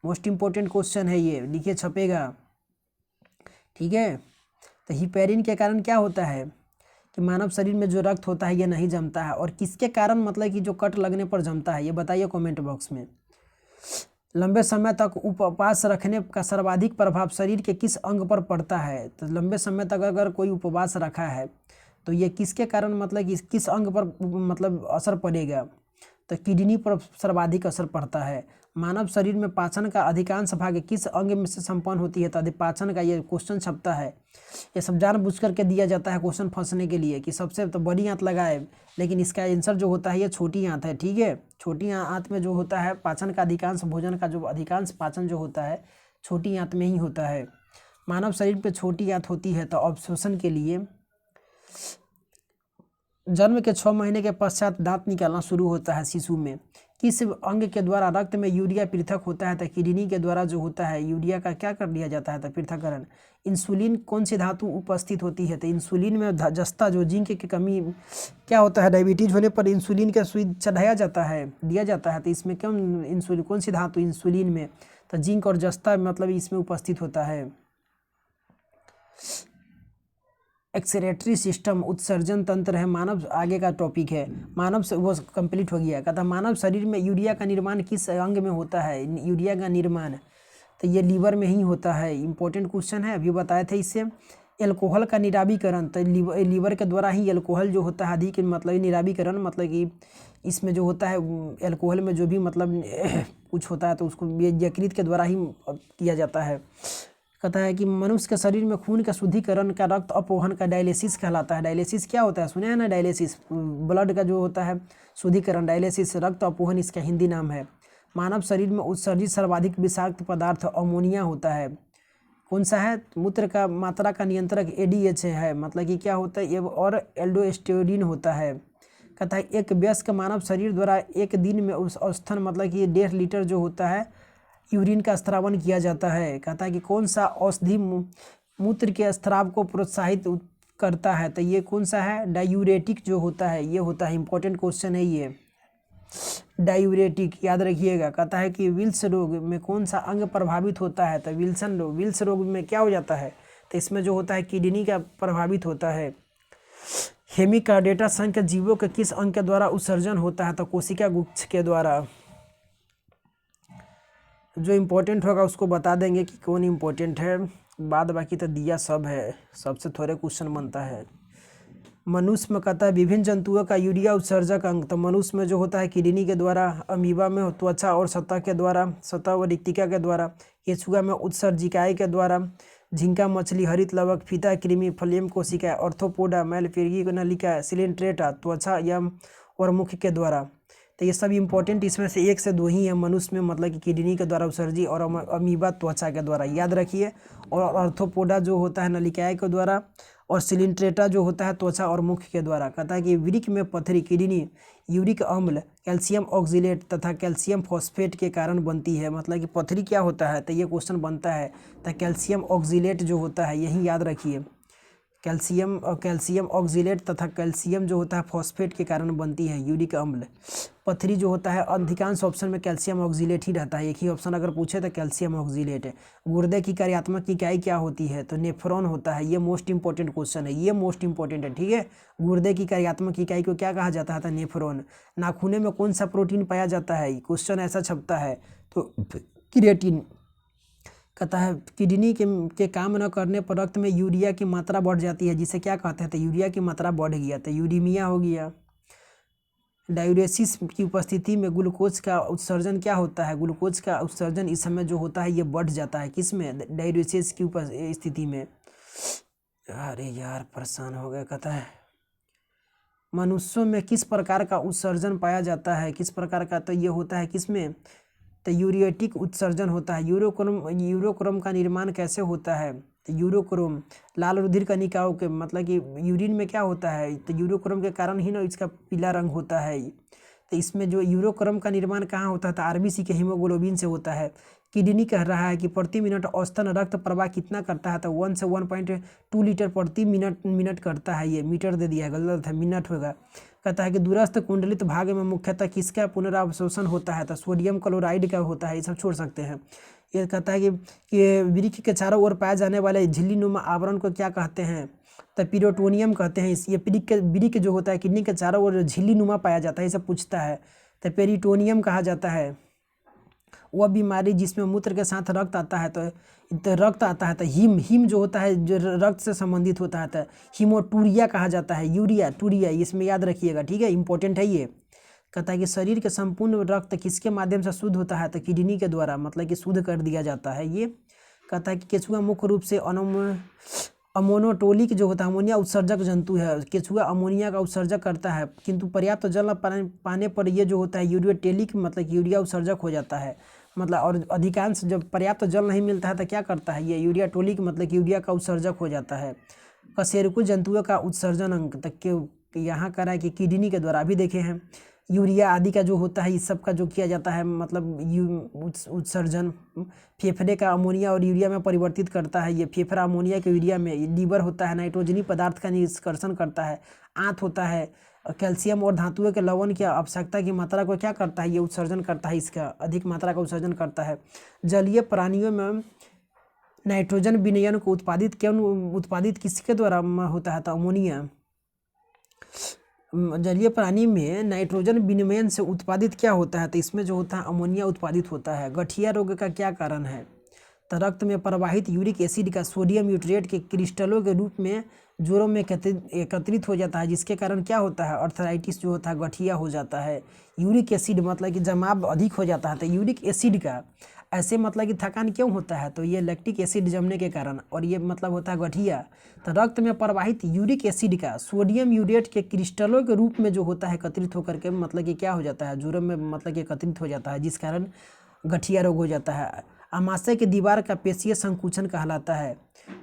S1: मोस्ट इंपॉर्टेंट क्वेश्चन है ये, लिखे छपेगा, ठीक है। तो हिपैरिन के कारण क्या होता है कि मानव शरीर में जो रक्त होता है ये नहीं जमता है। और किसके कारण, मतलब कि जो कट लगने पर जमता है, ये बताइए कमेंट बॉक्स में। लंबे समय तक उपवास रखने का सर्वाधिक प्रभाव शरीर के किस अंग पर पड़ता है? तो लंबे समय तक अगर कोई उपवास रखा है तो ये किसके कारण, मतलब कि किस अंग पर मतलब असर पड़ेगा? तो किडनी पर सर्वाधिक असर पड़ता है। मानव शरीर में पाचन का अधिकांश भाग किस अंग में से संपन्न होती है? तो अधिपाचन का ये क्वेश्चन छपता है। ये सब जानबूझ करके दिया जाता है क्वेश्चन फंसने के लिए कि सबसे तो बड़ी आंत लगाए, लेकिन इसका आंसर जो होता है ये छोटी आंत है। ठीक है, छोटी आंत में जो होता है पाचन का अधिकांश, भोजन का जो अधिकांश पाचन जो होता है छोटी आंत में ही होता है। मानव शरीर पे छोटी आंत होती है तो अवशोषण के लिए जन्म के 6 महीने के पश्चात दांत निकालना शुरू होता है शिशु में। किस अंग के द्वारा रक्त में यूरिया पृथक होता है? तो किडनी के द्वारा जो होता है यूरिया का क्या कर दिया जाता है? तो पृथक्करण। इंसुलिन कौन सी धातु उपस्थित होती है? तो इंसुलिन में जस्ता, जो जिंक की कमी क्या होता है, डायबिटीज होने पर इंसुलिन का सुई चढ़ाया जाता है, दिया जाता है। तो इसमें क्यों इंसुलिन, कौन सी धातु इंसुलिन में? तो जिंक और जस्ता मतलब इसमें उपस्थित होता है। एक्सक्रीटरी सिस्टम उत्सर्जन तंत्र है मानव, आगे का टॉपिक है मानव से, वो कंप्लीट हो गया। कहता मानव शरीर में यूरिया का निर्माण किस अंग में होता है? यूरिया का निर्माण तो ये लीवर में ही होता है। इंपॉर्टेंट क्वेश्चन है, अभी बताए थे इससे। एल्कोहल का निरावीकरण, तो लीवर के द्वारा ही एल्कोहल जो होता है अधिक, मतलब निरावीकरण मतलब कि इसमें जो होता है एल्कोहल में जो भी मतलब कुछ होता है तो उसको यकृत के द्वारा ही किया जाता है। कहता है कि मनुष्य के शरीर में खून का शुद्धिकरण का, रक्त अपवहन का डायलिसिस कहलाता है। डायलिसिस क्या होता है, सुने हैं ना? डायलिसिस ब्लड का जो होता है शुद्धिकरण, डायलिसिस रक्त अपवहन इसका हिंदी नाम है। मानव शरीर में उत्सर्जित सर्वाधिक विषाक्त पदार्थ अमोनिया होता है। कौन सा है? मूत्र का मात्रा का नियंत्रक एडीएच है, मतलब कि क्या होता है ये, और एल्डोस्टेरोडिन होता है। कहता है एक वयस्क मानव शरीर द्वारा एक दिन में उस औसतन मतलब कि 1.5 लीटर जो होता है यूरिन का स्त्रावन किया जाता है। कहता है कि कौन सा औषधि मूत्र के स्त्राव को प्रोत्साहित करता है? तो ये कौन सा है? डायूरेटिक जो होता है ये होता है। इंपॉर्टेंट क्वेश्चन है ये, डायूरेटिक याद रखिएगा। कहता है कि विल्स रोग में कौन सा अंग प्रभावित होता है? तो विल्स रोग में क्या हो जाता है? तो इसमें जो होता है किडनी का प्रभावित होता है। हेमिकार्डेटा संघ के जीवों के किस अंग के द्वारा उत्सर्जन होता है? तो कोशिका गुच्छ के द्वारा। जो इम्पोर्टेंट होगा उसको बता देंगे कि कौन इम्पोर्टेंट है, बाद बाकी तो दिया सब है, सबसे थोड़े क्वेश्चन बनता है। मनुष्य में कहता है विभिन्न जंतुओं का यूरिया उत्सर्जक अंग, तो मनुष्य में जो होता है किडनी के द्वारा, अमीबा में त्वचा और सतह के द्वारा, सतह व रिक्तिका के द्वारा, केचुआ में उत्सर्जिकाएँ के द्वारा, झींगा मछली, हरित लवक, फीता कृमि, फ्लेम कोशिका, ऑर्थोपोडा, मैलफेरिकी नलिका, सिलेंट्रेटा, त्वचा या और मुख के द्वारा। तो ये सब इंपॉर्टेंट, इसमें से 1 से 2 ही है मनुष्य में, मतलब कि किडनी के द्वारा उत्सर्जी, और अमीबा त्वचा के द्वारा, याद रखिए। और ऑर्थोपोडा जो होता है नलिकाएँ के द्वारा, और सिलिंट्रेटा जो होता है त्वचा और मुख के द्वारा। कहता है कि वृक्क में पथरी किडनी यूरिक अम्ल, कैल्शियम ऑक्जिलेट तथा कैल्शियम फॉस्फेट के कारण बनती है। मतलब कि पथरी क्या होता है, तो ये क्वेश्चन बनता है। तो कैल्शियम ऑक्जिलेट जो होता है यही याद रखिए, कैल्शियम ऑक्जिलेट तथा कैल्शियम जो होता है फॉस्फेट के कारण बनती है यूरिक अम्ल। पथरी जो होता है अधिकांश ऑप्शन में कैल्शियम ऑक्जिलेट ही रहता है, एक ही ऑप्शन अगर पूछे तो कैल्शियम ऑक्जिलेट है। गुर्दे की कार्यात्मक इकाई क्या होती है? तो नेफ्रॉन होता है। ये मोस्ट इंपॉर्टेंट क्वेश्चन है, ये मोस्ट इंपॉर्टेंट है। ठीक है, गुर्दे की कार्यात्मक इकाई को क्या कहा जाता है? तो नेफ्रॉन। नाखूने में कौन सा प्रोटीन पाया जाता है? क्वेश्चन ऐसा छपता है तो क्रिएटिन। कहता है किडनी के काम न करने पर रक्त में यूरिया की मात्रा बढ़ जाती है, जिसे क्या कहते हैं? तो यूरिया की मात्रा बढ़ गया तो यूरीमिया हो गया। डायूरेसिस की उपस्थिति में ग्लूकोज का उत्सर्जन क्या होता है? ग्लूकोज का उत्सर्जन इस समय जो होता है ये बढ़ जाता है, किस में? डायूरेसिस की स्थिति में। अरे यार परेशान हो गया। कहता है मनुष्यों में किस प्रकार का उत्सर्जन पाया जाता है? किस प्रकार का? तो ये होता है किस में? तो यूरियोटिक उत्सर्जन होता है। यूरोक्रोम का निर्माण कैसे होता है? तो यूरोक्रोम लाल रुधिर कणिकाओं के, मतलब कि यूरिन में क्या होता है? तो यूरोक्रोम के कारण ही ना इसका पीला रंग होता है। तो इसमें जो यूरोक्रोम का निर्माण कहाँ होता है? तो आरबीसी के हीमोग्लोबिन से होता है। किडनी कह रहा है कि प्रति मिनट औसतन रक्त प्रवाह कितना करता है? तो 1 से 1.2 लीटर प्रति मिनट करता है। ये मीटर दे दिया है, गलत है, मिनट होगा। कहता है कि दूरस्थ कुंडलित भाग में मुख्यतः किसका पुनरावशोषण होता है? तो सोडियम क्लोराइड का होता है, ये सब छोड़ सकते हैं। ये कहता है कि वृक्क के चारों ओर पाए जाने वाले झिल्लीनुमा आवरण को क्या कहते हैं? तो पेरिटोनियम कहते हैं। ये वृक्क जो होता है किडनी के चारों ओर झिल्लीनुमा पाया जाता है, ये सब पूछता है, तो पेरिटोनियम कहा जाता है। वह बीमारी जिसमें मूत्र के साथ रक्त आता है, तो रक्त आता है, तो हिम जो होता है जो रक्त से संबंधित होता है, तो हीमोटूरिया कहा जाता है। यूरिया टूरिया इसमें याद रखिएगा, ठीक है, इंपॉर्टेंट है ये। कहता है कि शरीर के संपूर्ण रक्त किसके माध्यम से शुद्ध होता है, तो किडनी के द्वारा, मतलब कि शुद्ध कर दिया जाता है ये। कहता है कि केचुआ मुख्य रूप से अमोनोटोलिक जो होता है, अमोनिया उत्सर्जक जंतु है। केचुआ अमोनिया का उत्सर्जक करता है, किंतु पर्याप्त जल न पाने पर ये जो होता है यूरियोटेलिक, मतलब कि यूरिया उत्सर्जक हो जाता है। मतलब और अधिकांश जब पर्याप्त जल नहीं मिलता है तो क्या करता है ये यूरियाटोलिक, मतलब कि यूरिया का उत्सर्जक हो जाता है। कशेरुकी जंतुओं का उत्सर्जन अंग तक के यहाँ करा है कि किडनी के द्वारा भी देखे हैं। यूरिया आदि का जो होता है इस सब का जो किया जाता है, मतलब उत्सर्जन फेफड़े का अमोनिया और यूरिया में परिवर्तित करता है। ये फेफड़ा अमोनिया के यूरिया में, लीवर होता है नाइट्रोजनी पदार्थ का निष्कर्षण करता है। आंत होता है कैल्शियम और धातुओं के लवण की आवश्यकता की मात्रा को क्या करता है, ये उत्सर्जन करता है, इसका अधिक मात्रा का उत्सर्जन करता है। जलीय प्राणियों में नाइट्रोजन विनयन को उत्पादित किसके द्वारा होता है, तो अमोनिया। जलीय प्राणी में नाइट्रोजन विनिमयन से उत्पादित क्या होता है, तो इसमें जो होता है अमोनिया उत्पादित होता है। गठिया रोग का क्या कारण है, तो रक्त में प्रवाहित यूरिक एसिड का सोडियम यूट्रेट के क्रिस्टलों के रूप में जोड़ों में एकत्रित हो जाता है, जिसके कारण क्या होता है, अर्थराइटिस जो होता है, गठिया हो जाता है। यूरिक एसिड मतलब कि जमाव अधिक हो जाता है, तो यूरिक एसिड का ऐसे मतलब कि थकान क्यों होता है, तो ये लैक्टिक एसिड जमने के कारण, और ये मतलब होता है गठिया। तो रक्त में प्रवाहित यूरिक एसिड का सोडियम यूरेट के क्रिस्टलों के रूप में जो होता है एकत्रित होकर के, मतलब कि क्या हो जाता है, जोड़ों में मतलब कि एकत्रित हो जाता है, जिस कारण गठिया रोग हो जाता है। आमाशय की दीवार का पेशीय संकुचन कहलाता है,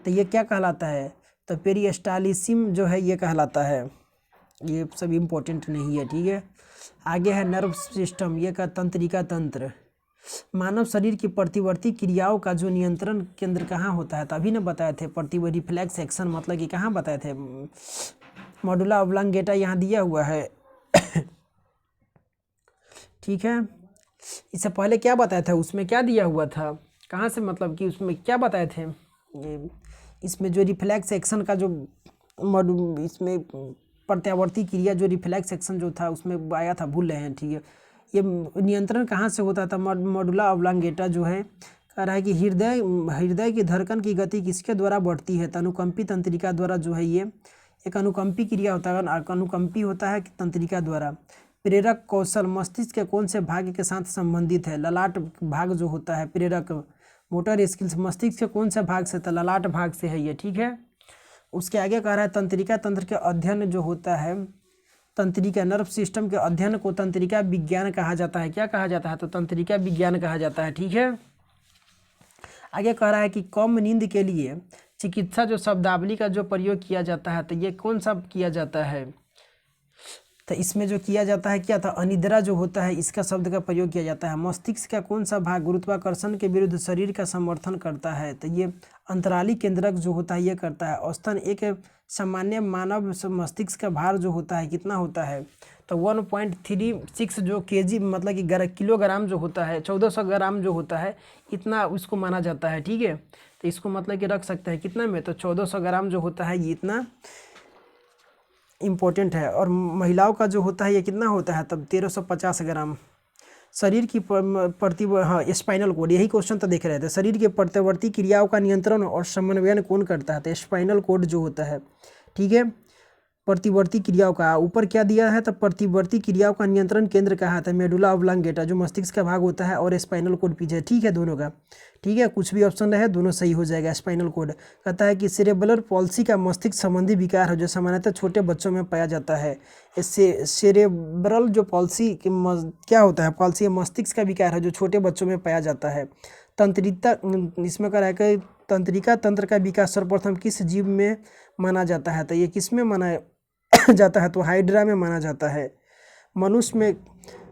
S1: तो ये क्या कहलाता है, तो पेरिस्टालिसिम जो है ये कहलाता है। ये सब इम्पोर्टेंट नहीं है, ठीक है। आगे है नर्व सिस्टम, ये का तंत्रिका तंत्र। मानव शरीर की प्रतिवर्ती क्रियाओं का जो नियंत्रण केंद्र कहाँ होता है, तो अभी ने बताए थे प्रतिवर्ती रिफ्लेक्स एक्शन, मतलब कि कहाँ बताए थे, मॉडुला ऑब्लांगेटा यहाँ दिया हुआ है। ठीक है, इससे पहले क्या बताया था, उसमें क्या दिया हुआ था, कहाँ से, मतलब कि उसमें क्या बताए थे, ये इसमें जो रिफ्लेक्स एक्शन का जो इसमें प्रत्यावर्ती क्रिया जो रिफ्लेक्स एक्शन जो था उसमें आया था, भूल रहे हैं, ठीक है। ये नियंत्रण कहाँ से होता था, मॉडुला ऑब्लांगेटा जो है कह रहा है कि हृदय की धड़कन की गति किसके द्वारा बढ़ती है, तो अनुकंपी तंत्रिका द्वारा जो है ये एक अनुकंपी क्रिया होता है, अनुकंपी होता है तंत्रिका द्वारा। प्रेरक कौशल मस्तिष्क के कौन से भाग के साथ संबंधित है, ललाट भाग जो होता है प्रेरक। मोटर स्किल्स मस्तिष्क के कौन से भाग से, तो ललाट भाग से है ये, ठीक है। उसके आगे कह रहा है तंत्रिका तंत्र के अध्ययन जो होता है, तंत्रिका नर्व सिस्टम के अध्ययन को तंत्रिका विज्ञान कहा जाता है। क्या कहा जाता है, तो तंत्रिका विज्ञान कहा जाता है, ठीक है। आगे कह रहा है कि कम नींद के लिए चिकित्सा जो शब्दावली का जो प्रयोग किया जाता है, तो ये कौन सा किया जाता है, तो इसमें जो किया जाता है क्या था, अनिद्रा जो होता है इसका शब्द का प्रयोग किया जाता है। मस्तिष्क का कौन सा भाग गुरुत्वाकर्षण के विरुद्ध शरीर का समर्थन करता है, तो ये अंतराली केंद्रक जो होता है ये करता है। औसतन एक सामान्य मानव मस्तिष्क का भार जो होता है कितना होता है, तो 1.36 जो केजी मतलब कि किलोग्राम जो होता है, 1400 ग्राम जो होता है, इतना उसको माना जाता है, ठीक है। तो इसको मतलब कि रख सकते हैं कितना में, तो 1400 ग्राम जो होता है ये इतना इम्पोर्टेंट है। और महिलाओं का जो होता है ये कितना होता है, तब 1350 ग्राम। शरीर की स्पाइनल कोड, यही क्वेश्चन तो देख रहे थे। शरीर के प्रतिवर्ती क्रियाओं का नियंत्रण और समन्वयन कौन करता है, तो स्पाइनल कोड जो होता है, ठीक है। प्रतिवर्ती क्रियाओं का ऊपर क्या दिया है, तो प्रतिवर्ती क्रियाओं का नियंत्रण केंद्र कहा था, मेडुला ऑब्लांगेटा जो मस्तिष्क का भाग होता है, और स्पाइनल कोड पीछे, ठीक है, दोनों का, ठीक है। कुछ भी ऑप्शन रहे दोनों सही हो जाएगा। स्पाइनल कोड कहता है कि सेरेब्रल पॉल्सी का मस्तिष्क संबंधी विकार है जो सामान्यतः छोटे बच्चों में पाया जाता है। इससे सेरेब्रल जो पॉल्सी क्या होता है, पॉल्सी मस्तिष्क का विकार है जो छोटे बच्चों में पाया जाता है। तंत्रिका इसमें कह रहा है कि तंत्रिका तंत्र का विकास सर्वप्रथम किस जीव में माना जाता है, तो ये किस में माना जाता है, तो हाइड्रा में माना जाता है। मनुष्य में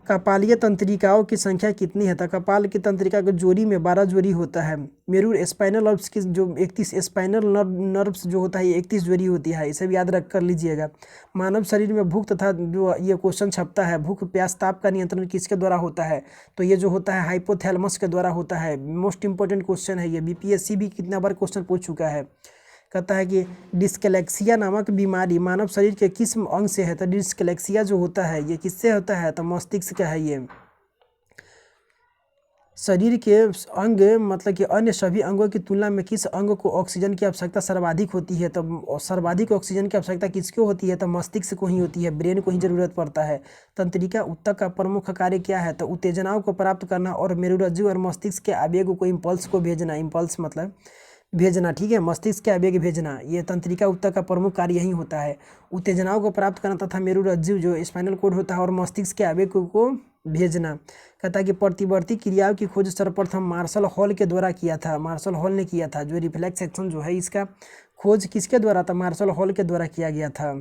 S1: कपालीय तंत्रिकाओं की संख्या कितनी है, तो कपाल की तंत्रिका के जोड़ी में 12 जोड़ी होता है। मेरुर स्पाइनल नर्व्स की जो 31 स्पाइनल नर्व्स जो होता है ये 31 जोड़ी होती है, इसे भी याद रख कर लीजिएगा। मानव शरीर में भूख तथा जो ये क्वेश्चन छपता है, भूख प्यास ताप का नियंत्रण किसके द्वारा होता है, तो ये जो होता है हाइपोथैलेमस के द्वारा होता है। मोस्ट इंपॉर्टेंट क्वेश्चन है ये, बीपीएससी भी कितना बार क्वेश्चन पूछ चुका है। कहता है कि डिस्कलेक्सिया नामक बीमारी मानव शरीर के किस अंग से है, तो डिस्कलेक्सिया जो होता है ये किससे होता है, तो मस्तिष्क का है ये। शरीर के अंग मतलब कि अन्य सभी अंगों की तुलना में किस अंग को ऑक्सीजन की आवश्यकता सर्वाधिक होती है? तो सर्वाधिक ऑक्सीजन की आवश्यकता किसको होती है? तो मस्तिष्क को ही होती है, ब्रेन को ही जरूरत पड़ता है। तंत्रिका ऊतक का प्रमुख कार्य क्या है? तो उत्तेजनाओं को प्राप्त करना और मेरुरज्जु और मस्तिष्क के आवेग को इम्पल्स को भेजना। इम्पल्स मतलब भेजना, ठीक है, मस्तिष्क के आवेग भेजना, ये तंत्रिका ऊतक का प्रमुख कार्य यही होता है। उत्तेजनाओं को प्राप्त करना तथा मेरुरज्जु जो स्पाइनल कोड होता है और मस्तिष्क के आवेग को भेजना। कहता है कि प्रतिवर्ती क्रियाओं की खोज सर्वप्रथम मार्शल हॉल के द्वारा किया था। मार्शल हॉल ने किया था। जो रिफ्लेक्स एक्शन जो है इसका खोज किसके द्वारा था? मार्शल हॉल के द्वारा किया गया था।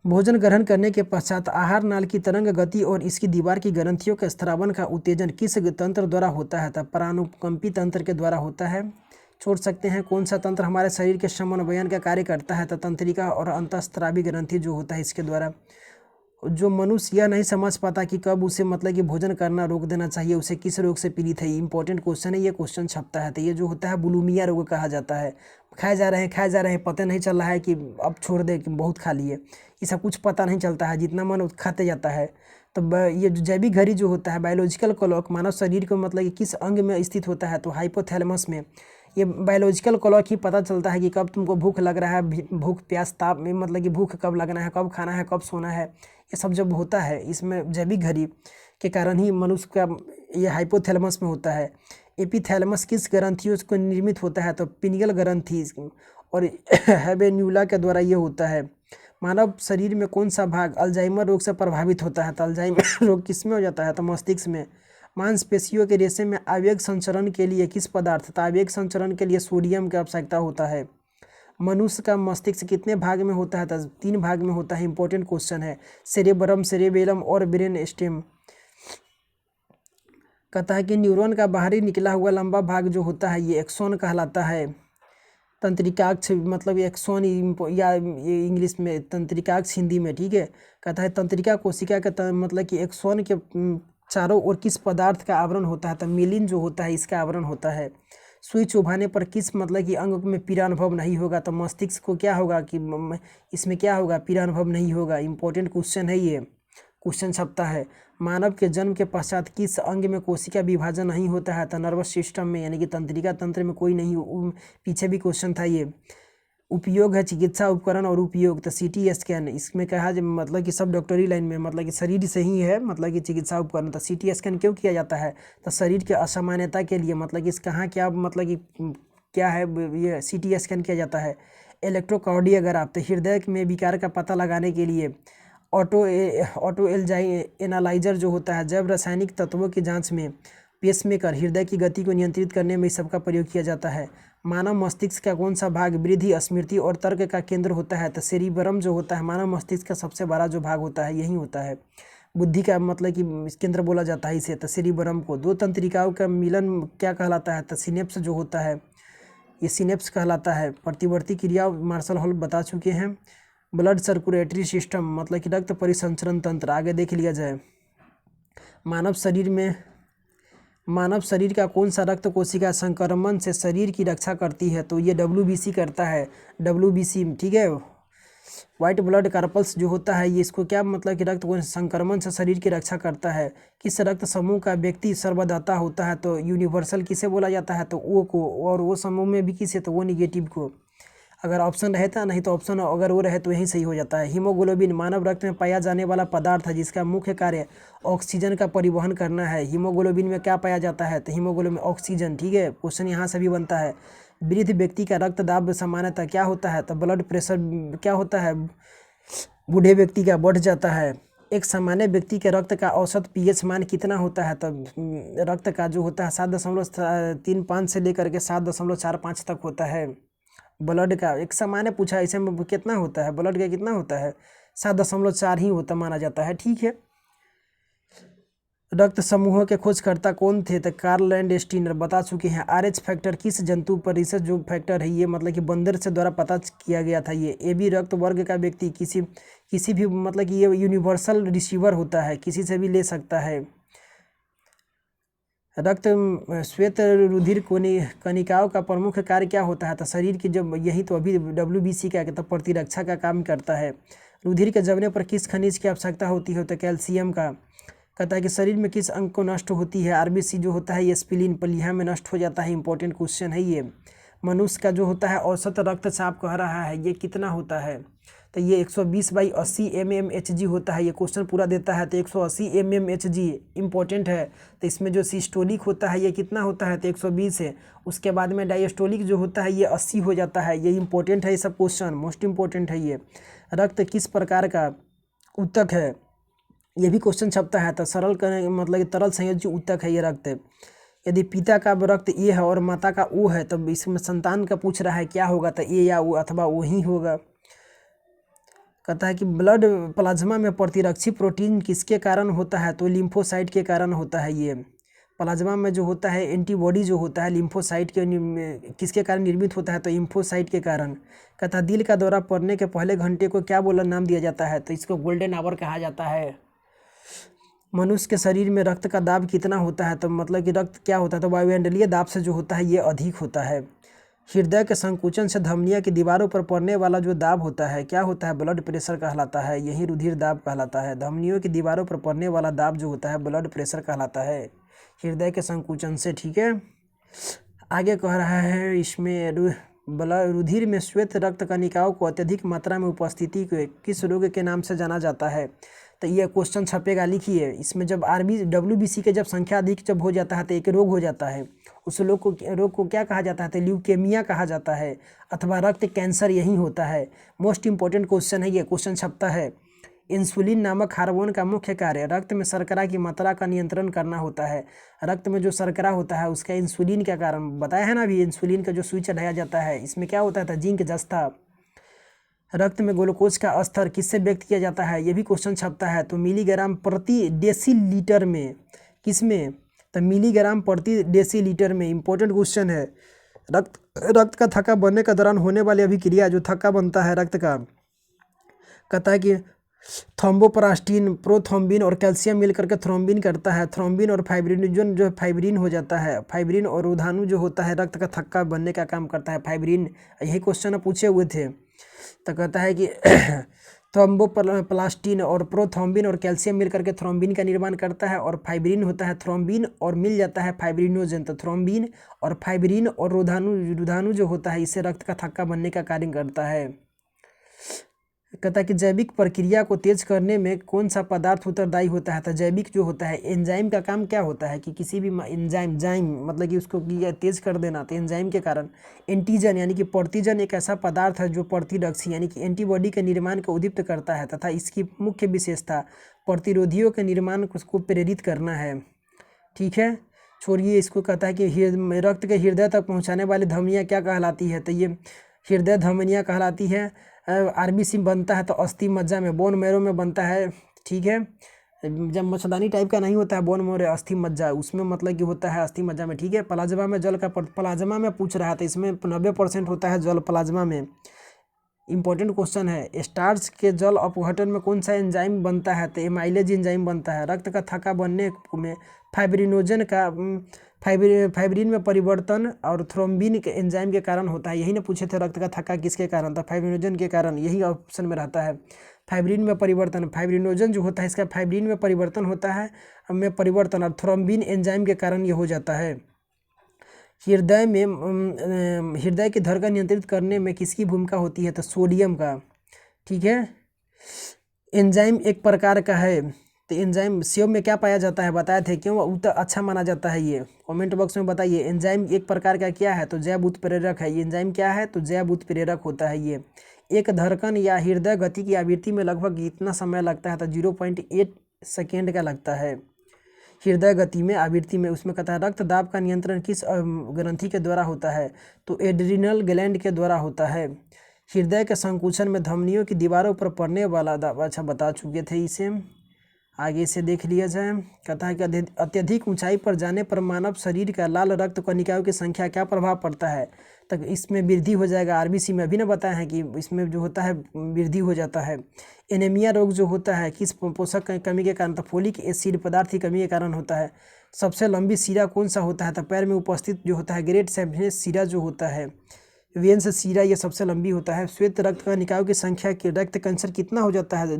S1: भोजन ग्रहण करने के पश्चात आहार नाल की तरंग गति और इसकी दीवार की ग्रंथियों के स्रावन का उत्तेजन किस तंत्र द्वारा होता है? तब प्राणुकंपी तंत्र के द्वारा होता है। छोड़ सकते हैं। कौन सा तंत्र हमारे शरीर के समन्वयन का कार्य करता है? तो तंत्रिका और अंतःस्रावी ग्रंथि जो होता है इसके द्वारा। जो मनुष्य यह नहीं समझ पाता कि कब उसे मतलब कि भोजन करना रोक देना चाहिए, उसे किस रोग से पीड़ित है? इंपॉर्टेंट क्वेश्चन है, ये क्वेश्चन छपता है। तो ये जो होता है बुलिमिया रोग कहा जाता है। खाए जा रहे हैं, पता नहीं चल रहा है कि अब छोड़ दे कि बहुत खा लिए, ये सब कुछ पता नहीं चलता है, जितना मन खाते जाता है। तो ये जो जैविक घड़ी जो होता है, बायोलॉजिकल क्लॉक मानव शरीर को मतलब कि किस अंग में स्थित होता है? तो हाइपोथैलेमस में। ये बायोलॉजिकल क्लॉक ही पता चलता है कि कब तुमको भूख लग रहा है, भूख प्यास ताप में मतलब कि भूख कब लगना है, कब खाना है, कब सोना है, ये सब जब होता है इसमें जैविक घड़ी के कारण ही मनुष्य का ये हाइपोथैलेमस में होता है। एपिथैलेमस किस ग्रंथियों को निर्मित होता है? तो पिनियल ग्रंथि और हैबेन्यूला के द्वारा ये होता है। मानव शरीर में कौन सा भाग अल्जाइमर रोग से प्रभावित होता है? तो अल्जाइमर रोग किस में हो जाता है? तो मस्तिष्क में। मांसपेशियों के रेशे में आवेग संचरण के लिए किस पदार्थ? तो आवेग संचरण के लिए सोडियम की आवश्यकता होता है। मनुष्य का मस्तिष्क कितने भाग में होता है? तो 3 भाग में होता है। इंपॉर्टेंट क्वेश्चन है। सेरेब्रम, सेरेबेलम और ब्रेन स्टेम। कहता है कि न्यूरॉन का बाहरी निकला हुआ लंबा भाग जो होता है ये एक्सॉन कहलाता है। तंत्रिकाक्ष मतलब एक्सॉन या ये इंग्लिश में तंत्रिकाक्ष हिंदी में, ठीक है। कहता है तंत्रिका कोशिका का मतलब कि एक्सॉन के चारों ओर किस पदार्थ का आवरण होता है? तो मिलिन जो होता है इसका आवरण होता है। सुई चुभाने पर किस मतलब कि अंग में पीड़ा अनुभव नहीं होगा? तो मस्तिष्क को क्या होगा कि इसमें क्या होगा? पीड़ा अनुभव नहीं होगा। इंपॉर्टेंट क्वेश्चन है ये, क्वेश्चन छपता है। मानव के जन्म के पश्चात किस अंग में कोशिका विभाजन नहीं होता है? तो नर्वस सिस्टम में, यानी कि तंत्रिका तंत्र में कोई नहीं। पीछे भी क्वेश्चन था ये। उपयोग है चिकित्सा उपकरण और उपयोग, तो सीटी स्कैन इसमें कहा मतलब कि सब डॉक्टरी लाइन में मतलब कि शरीर से ही है मतलब कि चिकित्सा उपकरण। तो सीटी स्कैन क्यों किया जाता है? तो शरीर के असामान्यता के लिए, मतलब कि इस कहाँ क्या मतलब कि क्या है ये सीटी स्कैन किया जाता है। इलेक्ट्रोकार्डियोग्राफ तो हृदय में विकार का पता लगाने के लिए। ऑटो एनालाइजर जो होता है जैव रासायनिक तत्वों की जांच में। पेसमेकर हृदय की गति को नियंत्रित करने में सबका प्रयोग किया जाता है। मानव मस्तिष्क का कौन सा भाग वृद्धि, स्मृति और तर्क का केंद्र होता है? तो सेरिबरम जो होता है मानव मस्तिष्क का सबसे बड़ा जो भाग होता है यही होता है। बुद्धि का मतलब कि केंद्र बोला जाता है इसे। तो सेरिबरम को। 2 तंत्रिकाओं का मिलन क्या कहलाता है? तो सिनेप्स जो होता है ये सिनेप्स कहलाता है। प्रतिवर्ती क्रिया मार्शल हॉल बता चुके हैं। ब्लड सर्कुलेटरी सिस्टम मतलब कि रक्त परिसंचरण तंत्र, आगे देख लिया जाए। मानव शरीर का कौन सा रक्त कोशिका संक्रमण से शरीर की रक्षा करती है? तो ये WBC करता है। WBC, ठीक है। व्हाइट ब्लड कार्पल्स जो होता है ये इसको क्या मतलब कि रक्त संक्रमण से शरीर की रक्षा करता है। किस रक्त समूह का व्यक्ति सर्वदाता होता है? तो यूनिवर्सल किसे बोला जाता है? तो ओ को। और वो समूह में भी किसे? तो वो निगेटिव को। अगर ऑप्शन रहता, नहीं तो ऑप्शन अगर वो रहे तो यही सही हो जाता है। हीमोग्लोबिन मानव रक्त में पाया जाने वाला पदार्थ है जिसका मुख्य कार्य ऑक्सीजन का परिवहन करना है। हीमोग्लोबिन में क्या पाया जाता है? तो हीमोग्लोबिन ऑक्सीजन, ठीक है। क्वेश्चन यहाँ से भी बनता है। वृद्ध व्यक्ति का रक्तदाब सामान्यतः क्या होता है? तो ब्लड प्रेशर क्या होता है? बूढ़े व्यक्ति का बढ़ जाता है। एक सामान्य व्यक्ति के रक्त का औसत पीएच मान कितना होता है? तो रक्त का जो होता है 7.35 से लेकर के 7.45 तक होता है। ब्लड का एक सामान्य पूछा, ऐसे में कितना होता है? ब्लड का कितना होता है? 7.4 ही होता माना जाता है, ठीक है। रक्त समूहों के खोजकर्ता कौन थे? तो कार्ल लैंडस्टीनर, बता चुके हैं। RH फैक्टर किस जंतु पर रिसर्च जो फैक्टर है ये मतलब कि बंदर से द्वारा पता किया गया था ये। AB रक्त वर्ग का व्यक्ति किसी भी मतलब कि ये यूनिवर्सल रिसीवर होता है, किसी से भी ले सकता है। रक्त श्वेत रुधिर कणिकाओं का प्रमुख कार्य क्या होता है? तो शरीर की जब यही तो अभी WBC का तो प्रतिरक्षा का काम करता है। रुधिर के जमने पर किस खनिज की आवश्यकता होती है? तो कैल्शियम का। कहता है कि शरीर में किस अंग को नष्ट होती है, आरबीसी जो होता है ये स्प्लीन प्लीहा में नष्ट हो जाता है। इंपॉर्टेंट क्वेश्चन है ये। मनुष्य का जो होता है औसत रक्तचाप कह रहा है ये कितना होता है, तो ये 120/80 mmHg होता है। ये क्वेश्चन पूरा देता है तो 180 mmHg इंपॉर्टेंट है। तो इसमें जो सिस्टोलिक होता है ये कितना होता है, तो 120 है। उसके बाद में डायस्टोलिक जो होता है ये 80 हो जाता है। ये इंपॉर्टेंट है, ये सब क्वेश्चन मोस्ट इंपॉर्टेंट है ये। रक्त किस प्रकार का ऊतक है, ये भी क्वेश्चन छपता है। तो सरल मतलब कि तरल संयोजी ऊतक है ये रक्त। यदि पिता का रक्त ए है और माता का ओ है तो इसमें संतान का पूछ रहा है क्या होगा, तो ए या ओ अथवा ओ ही होगा। कहता है कि ब्लड प्लाज्मा में प्रतिरक्षी प्रोटीन किसके कारण होता है, तो लिम्फोसाइट के कारण होता है। ये प्लाज्मा में जो होता है एंटीबॉडी जो होता है लिम्फोसाइट के किसके कारण निर्मित होता है, तो लिम्फोसाइट के कारण। कहता है दिल का दौरा पड़ने के पहले घंटे को क्या बोला नाम दिया जाता है, तो इसको गोल्डन आवर कहा जाता है। मनुष्य के शरीर में रक्त का दाब कितना होता है, तो मतलब कि रक्त क्या होता है, तो वायुमंडलीय दाब से जो होता है ये अधिक होता है। हृदय के संकुचन से धमनियों की दीवारों पर पड़ने वाला जो दाब होता है क्या होता है, ब्लड प्रेशर कहलाता है। यही रुधिर दाब कहलाता है। धमनियों की दीवारों पर पड़ने वाला दाब जो होता है ब्लड प्रेशर कहलाता है हृदय के संकुचन से। ठीक है, आगे कह रहा है इसमें रुधिर में श्वेत रक्त कणिकाओं को अत्यधिक मात्रा में उपस्थिति को किस रोग के नाम से जाना जाता है, तो ये क्वेश्चन छपेगा, लिखिए। इसमें जब WBC के जब संख्या अधिक जब हो जाता है तो एक रोग हो जाता है। उस रोग को क्या कहा जाता है, तो ल्यूकेमिया कहा जाता है अथवा रक्त कैंसर यही होता है। मोस्ट इंपॉर्टेंट क्वेश्चन है ये, क्वेश्चन छपता है। इंसुलिन नामक हार्मोन का मुख्य कार्य रक्त में शर्करा की मात्रा का नियंत्रण करना होता है। रक्त में जो शर्करा होता है उसका इंसुलिन के कारण बताया है ना अभी, इंसुलिन का जो स्विच हटाया जाता है इसमें क्या होता था, जिंक जस्ता। रक्त में ग्लूकोज का स्तर किससे व्यक्त किया जाता है, ये भी क्वेश्चन छपता है। तो मिलीग्राम प्रति डेसीलीटर में, किसमें, तो मिलीग्राम प्रति डेसीलीटर में। इंपॉर्टेंट क्वेश्चन है। रक्त का थक्का बनने के दौरान होने वाली अभिक्रिया जो थक्का बनता है रक्त का, कहता है कि थ्रोम्बोप्लास्टिन, प्रोथ्रोम्बिन और कैल्शियम मिलकर के थ्रोम्बिन करता है। थ्रोम्बिन और फाइब्रिनोजन जो फाइब्रिन हो जाता है। फाइब्रिन और रोधानु जो होता है रक्त का थक्का बनने का काम करता है, फाइब्रिन। यही क्वेश्चन पूछे हुए थे। तो कहता है कि थ्रोम्बोप्लास्टिन और प्रोथ्रोम्बिन और कैल्शियम मिलकर के थ्रोम्बिन का निर्माण करता है और फाइब्रिन होता है थ्रोम्बिन और मिल जाता है फाइब्रिनोजन। तो थ्रोम्बिन और फाइब्रिन और रोधानु जो होता है इससे रक्त का थक्का बनने का कार्य करता है। कहता है कि जैविक प्रक्रिया को तेज करने में कौन सा पदार्थ उत्तरदायी होता है, तो जैविक जो होता है एंजाइम का काम क्या होता है कि किसी भी एंजाइम मतलब कि उसको तेज कर देना। तो एंजाइम के कारण एंटीजन यानी कि प्रतिजन एक ऐसा पदार्थ है जो प्रतिरक्षी यानी कि एंटीबॉडी के निर्माण को उद्दीप्त करता है तथा इसकी मुख्य विशेषता प्रतिरोधियों के निर्माण को प्रेरित करना है। ठीक है, छोड़िए इसको। कहता है कि रक्त के हृदय तक पहुँचाने वाली धमनियाँ क्या कहलाती है, तो ये हृदय धमनियाँ कहलाती है। आरबीसी बनता है तो अस्थि मज्जा में, बोन मैरो में बनता है। ठीक है, जब मच्छरदानी टाइप का नहीं होता है बोन मैरो, अस्थि मज्जा उसमें मतलब कि होता है अस्थि मज्जा में। ठीक है, प्लाज्मा में जल का प्लाज्मा में पूछ रहा था, इसमें 90% होता है जल प्लाज्मा में। इंपॉर्टेंट क्वेश्चन है। स्टार्च के जल अपघटन में कौन सा एंजाइम बनता है, तो एमाइलेज एंजाइम बनता है। रक्त का थक्का बनने में फाइब्रिनोजन का फाइब्रिन में परिवर्तन और थ्रोम्बिन के एंजाइम के कारण होता है। यही ना पूछे थे रक्त का थक्का किसके कारण था, फाइब्रिनोजन के कारण। यही ऑप्शन में रहता है, फाइब्रिन में परिवर्तन। फाइब्रिनोजन जो होता है इसका फाइब्रिन में परिवर्तन होता है और थ्रोम्बिन एंजाइम के कारण ये हो जाता है। हृदय की धड़कन नियंत्रित करने में किसकी भूमिका होती है, तो सोडियम का। ठीक है, एंजाइम एक प्रकार का है। तो एंजाइम सेव में क्या पाया जाता है बताए थे, क्यों अच्छा माना जाता है ये कमेंट बॉक्स में बताइए। एंजाइम एक प्रकार का क्या है, तो जैव उत्प्रेरक है। ये एंजाइम क्या है, तो जैव उत्प्रेरक होता है ये। एक धड़कन या हृदय गति की आवृत्ति में लगभग कितना समय लगता है, तो 0.8 सेकेंड का लगता है हृदय गति में आवृत्ति में। उसमें कहता है रक्त दाब का नियंत्रण किस ग्रंथि के द्वारा होता है, तो एड्रिनल ग्लैंड के द्वारा होता है। हृदय के संकुचन में धमनियों की दीवारों पर पड़ने वाला दाब, अच्छा बता चुके थे इसे, आगे से देख लिया जाए। कहता है कि अत्यधिक ऊंचाई पर जाने पर मानव शरीर का लाल रक्त कणिकाओं की संख्या क्या प्रभाव पड़ता है, तक इसमें वृद्धि हो जाएगा। आरबीसी में अभी ना बताया है कि इसमें जो होता है वृद्धि हो जाता है। एनीमिया रोग जो होता है किस पोषक की कमी के कारण, तो फोलिक एसिड पदार्थ की कमी के कारण होता है। सबसे लंबी सिरा कौन सा होता है, तो पैर में उपस्थित जो होता है ग्रेट सेफनेस सिरा जो होता है वेन्स सीरा ये सबसे लंबी होता है। श्वेत रक्त कणिकाओं की संख्या के रक्त कैंसर कितना हो जाता है?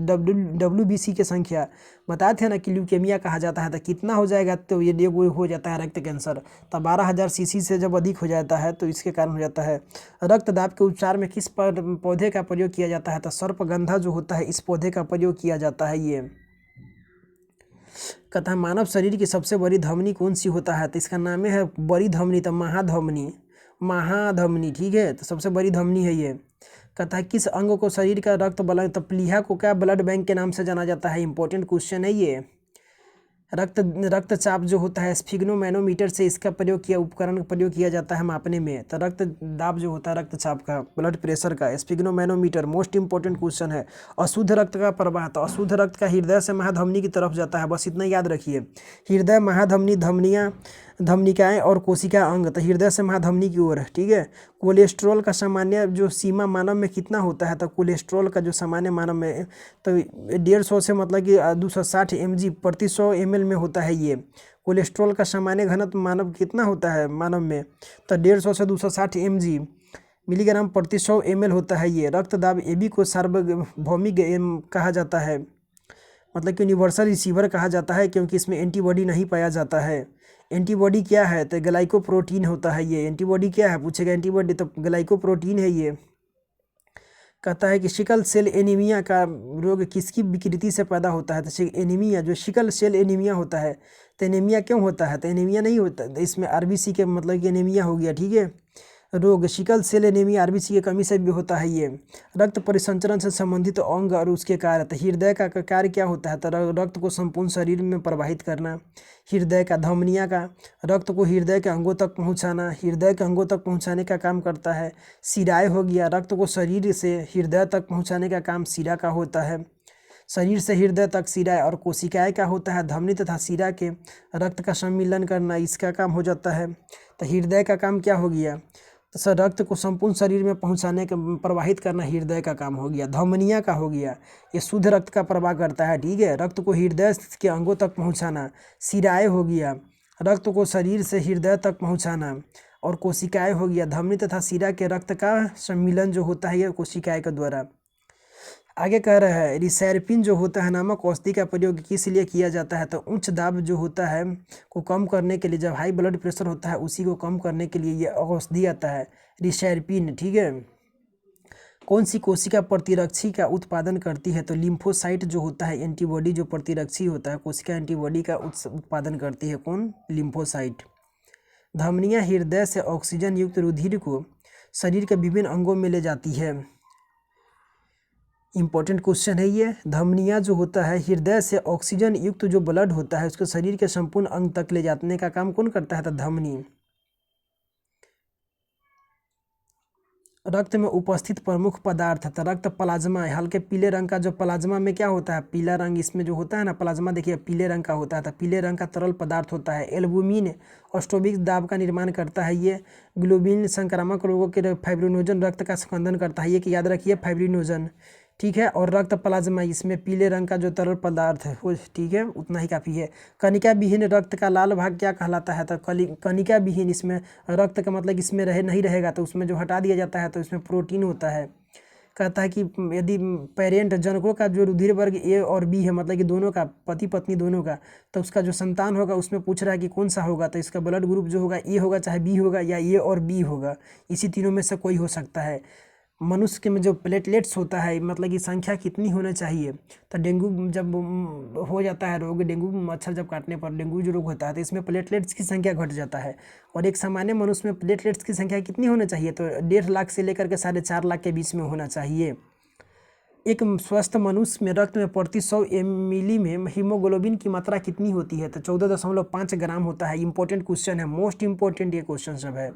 S1: WBC की संख्या बताए थे ना कि ल्यूकेमिया कहा जाता है, तो कितना हो जाएगा? तो ये वो हो जाता है रक्त कैंसर। तो 12,000 सीसी से जब अधिक हो जाता है तो इसके कारण हो जाता है। रक्तदाब के उपचार में किस पौधे का प्रयोग किया जाता है? तो सर्पगंधा जो होता है इस पौधे का प्रयोग किया जाता है। ये कहता है मानव शरीर की सबसे बड़ी धमनी कौन सी होता है? तो इसका नाम है बड़ी धमनी, तो महाधमनी, महाधमनी, ठीक है। तो सबसे बड़ी धमनी है ये। कहता है किस अंग को शरीर का रक्त ब्लड, तो प्लीहा को क्या ब्लड बैंक के नाम से जाना जाता है? इंपॉर्टेंट क्वेश्चन है ये। रक्तचाप जो होता है स्फिग्नोमैनोमीटर से इसका प्रयोग किया उपकरण का प्रयोग किया जाता है मापने में। तो रक्त दाब जो होता है रक्तचाप का, ब्लड प्रेशर का, स्फिग्नोमैनोमीटर मोस्ट इंपॉर्टेंट क्वेश्चन है। अशुद्ध रक्त का प्रवाह, तो अशुद्ध रक्त का हृदय से महाधमनी की तरफ जाता है, बस इतना याद रखिए। हृदय, महाधमनी, धमनियाँ, धमनिकाएं और कोशिका अंग, तो हृदय से महाधमनी की ओर, ठीक है। कोलेस्ट्रॉल का सामान्य जो सीमा मानव में कितना होता है? तो कोलेस्ट्रॉल का जो सामान्य मानव में तो 150 से मतलब कि 260 mg प्रति 100 ml में होता है। ये कोलेस्ट्रॉल का सामान्य घनत्व मानव कितना होता है मानव में? तो 150 से 260 mg मिलीग्राम प्रति 100 ml होता है। ये रक्तदाब AB को सार्वभौमिक कहा जाता है, मतलब कि यूनिवर्सल रिसीवर कहा जाता है, क्योंकि इसमें एंटीबॉडी नहीं पाया जाता है। एंटीबॉडी क्या है? तो ग्लाइकोप्रोटीन होता है ये। एंटीबॉडी क्या है पूछेगा, एंटीबॉडी तो ग्लाइकोप्रोटीन है ये। कहता है कि सिकल सेल एनीमिया का रोग किसकी विकृति से पैदा होता है? तो एनीमिया जो सिकल सेल एनीमिया होता है, तो एनीमिया क्यों होता है? तो एनीमिया नहीं होता, तो इसमें RBC के मतलब कि एनीमिया हो गया, ठीक है। रोग सिकल सेल एनीमिया RBC की कमी से भी होता है ये। रक्त परिसंचरण से संबंधित अंग और उसके कार्य, तो हृदय का कार्य क्या होता है? तो रक्त को संपूर्ण शरीर में प्रवाहित करना। हृदय का, धमनिया का, रक्त को हृदय के अंगों तक पहुंचाना, हृदय के अंगों तक पहुंचाने का काम करता है। सिराएं हो गया, रक्त को शरीर से हृदय तक पहुंचाने का काम सिरा का होता है। शरीर से हृदय तक सिराएं और कोशिकाएं का होता है धमनी तथा सिरा के रक्त का सम्मिलन करना, इसका काम हो जाता है। तो हृदय का काम क्या हो गया? तो सर रक्त को संपूर्ण शरीर में पहुंचाने का, प्रवाहित करना हृदय का काम हो गया। धमनिया का हो गया, ये शुद्ध रक्त का प्रवाह करता है, ठीक है। रक्त को हृदय के अंगों तक पहुंचाना। सिराएं हो गया, रक्त को शरीर से हृदय तक पहुंचाना। और कोशिकाएं हो गया, धमनी तथा सिरा के रक्त का सम्मिलन जो होता है ये कोशिकाएं के द्वारा। आगे कह रहा है रिसैरपिन जो होता है नामक औषधि का प्रयोग किस लिए किया जाता है? तो उच्च दाब जो होता है को कम करने के लिए, जब हाई ब्लड प्रेशर होता है उसी को कम करने के लिए ये औषधि आता है रिसैरपिन, ठीक है। कौन सी कोशिका प्रतिरक्षी का उत्पादन करती है? तो लिम्फोसाइट जो होता है एंटीबॉडी जो प्रतिरक्षी होता है कोशिका एंटीबॉडी का उत्पादन करती है, कौन? लिम्फोसाइट। धमनियाँ हृदय से ऑक्सीजन युक्त रुधिर को शरीर के विभिन्न अंगों में ले जाती है। इंपॉर्टेंट क्वेश्चन है ये। धमनियाँ जो होता है हृदय से ऑक्सीजन युक्त जो ब्लड होता है उसको शरीर के संपूर्ण अंग तक ले जाने का काम कौन करता है? तो धमनी। रक्त में उपस्थित प्रमुख पदार्थ है, रक्त प्लाज्मा है। हल्के पीले रंग का जो प्लाज्मा में क्या होता है? पीला रंग इसमें जो होता है ना प्लाज्मा, देखिए पीले रंग का होता है, तो पीले रंग का तरल पदार्थ होता है। एल्बुमिन ऑस्ट्रोबिक दाब का निर्माण करता है ये। ग्लोबिन संक्रामक रोगों के फाइब्रिनोजन रक्त का स्कंदन करता है, ये कि याद रखिए फाइब्रिनोजन, ठीक है। और रक्त प्लाज्मा इसमें पीले रंग का जो तरल पदार्थ है वो, ठीक है, उतना ही काफ़ी है। कणिका विहीन रक्त का लाल भाग क्या कहलाता है? तो कणिका विहीन, इसमें रक्त का मतलब इसमें नहीं रहेगा, तो उसमें जो हटा दिया जाता है तो इसमें प्रोटीन होता है। कहता है कि यदि पेरेंट जनकों का जो रुधिर वर्ग A और B है, मतलब कि दोनों का, पति पत्नी दोनों का, तो उसका जो संतान होगा उसमें पूछ रहा है कि कौन सा होगा? तो इसका ब्लड ग्रुप जो होगा A होगा, चाहे B होगा, या A और B होगा, इसी तीनों में से कोई हो सकता है। मनुष्य के में जो प्लेटलेट्स होता है मतलब की संख्या कितनी होना चाहिए? तो डेंगू जब हो जाता है रोग, डेंगू मच्छर जब काटने पर डेंगू जो रोग होता है तो इसमें प्लेटलेट्स की संख्या घट जाता है। और एक सामान्य मनुष्य में प्लेटलेट्स की संख्या कितनी होना चाहिए? तो 1.5 लाख से लेकर के 4.5 लाख के बीच में होना चाहिए। एक स्वस्थ मनुष्य में रक्त में प्रति 100 ml में हीमोग्लोबिन की मात्रा कितनी होती है? तो 14.5 ग्राम होता है। इंपॉर्टेंट क्वेश्चन है, मोस्ट इंपॉर्टेंट ये क्वेश्चन सब है।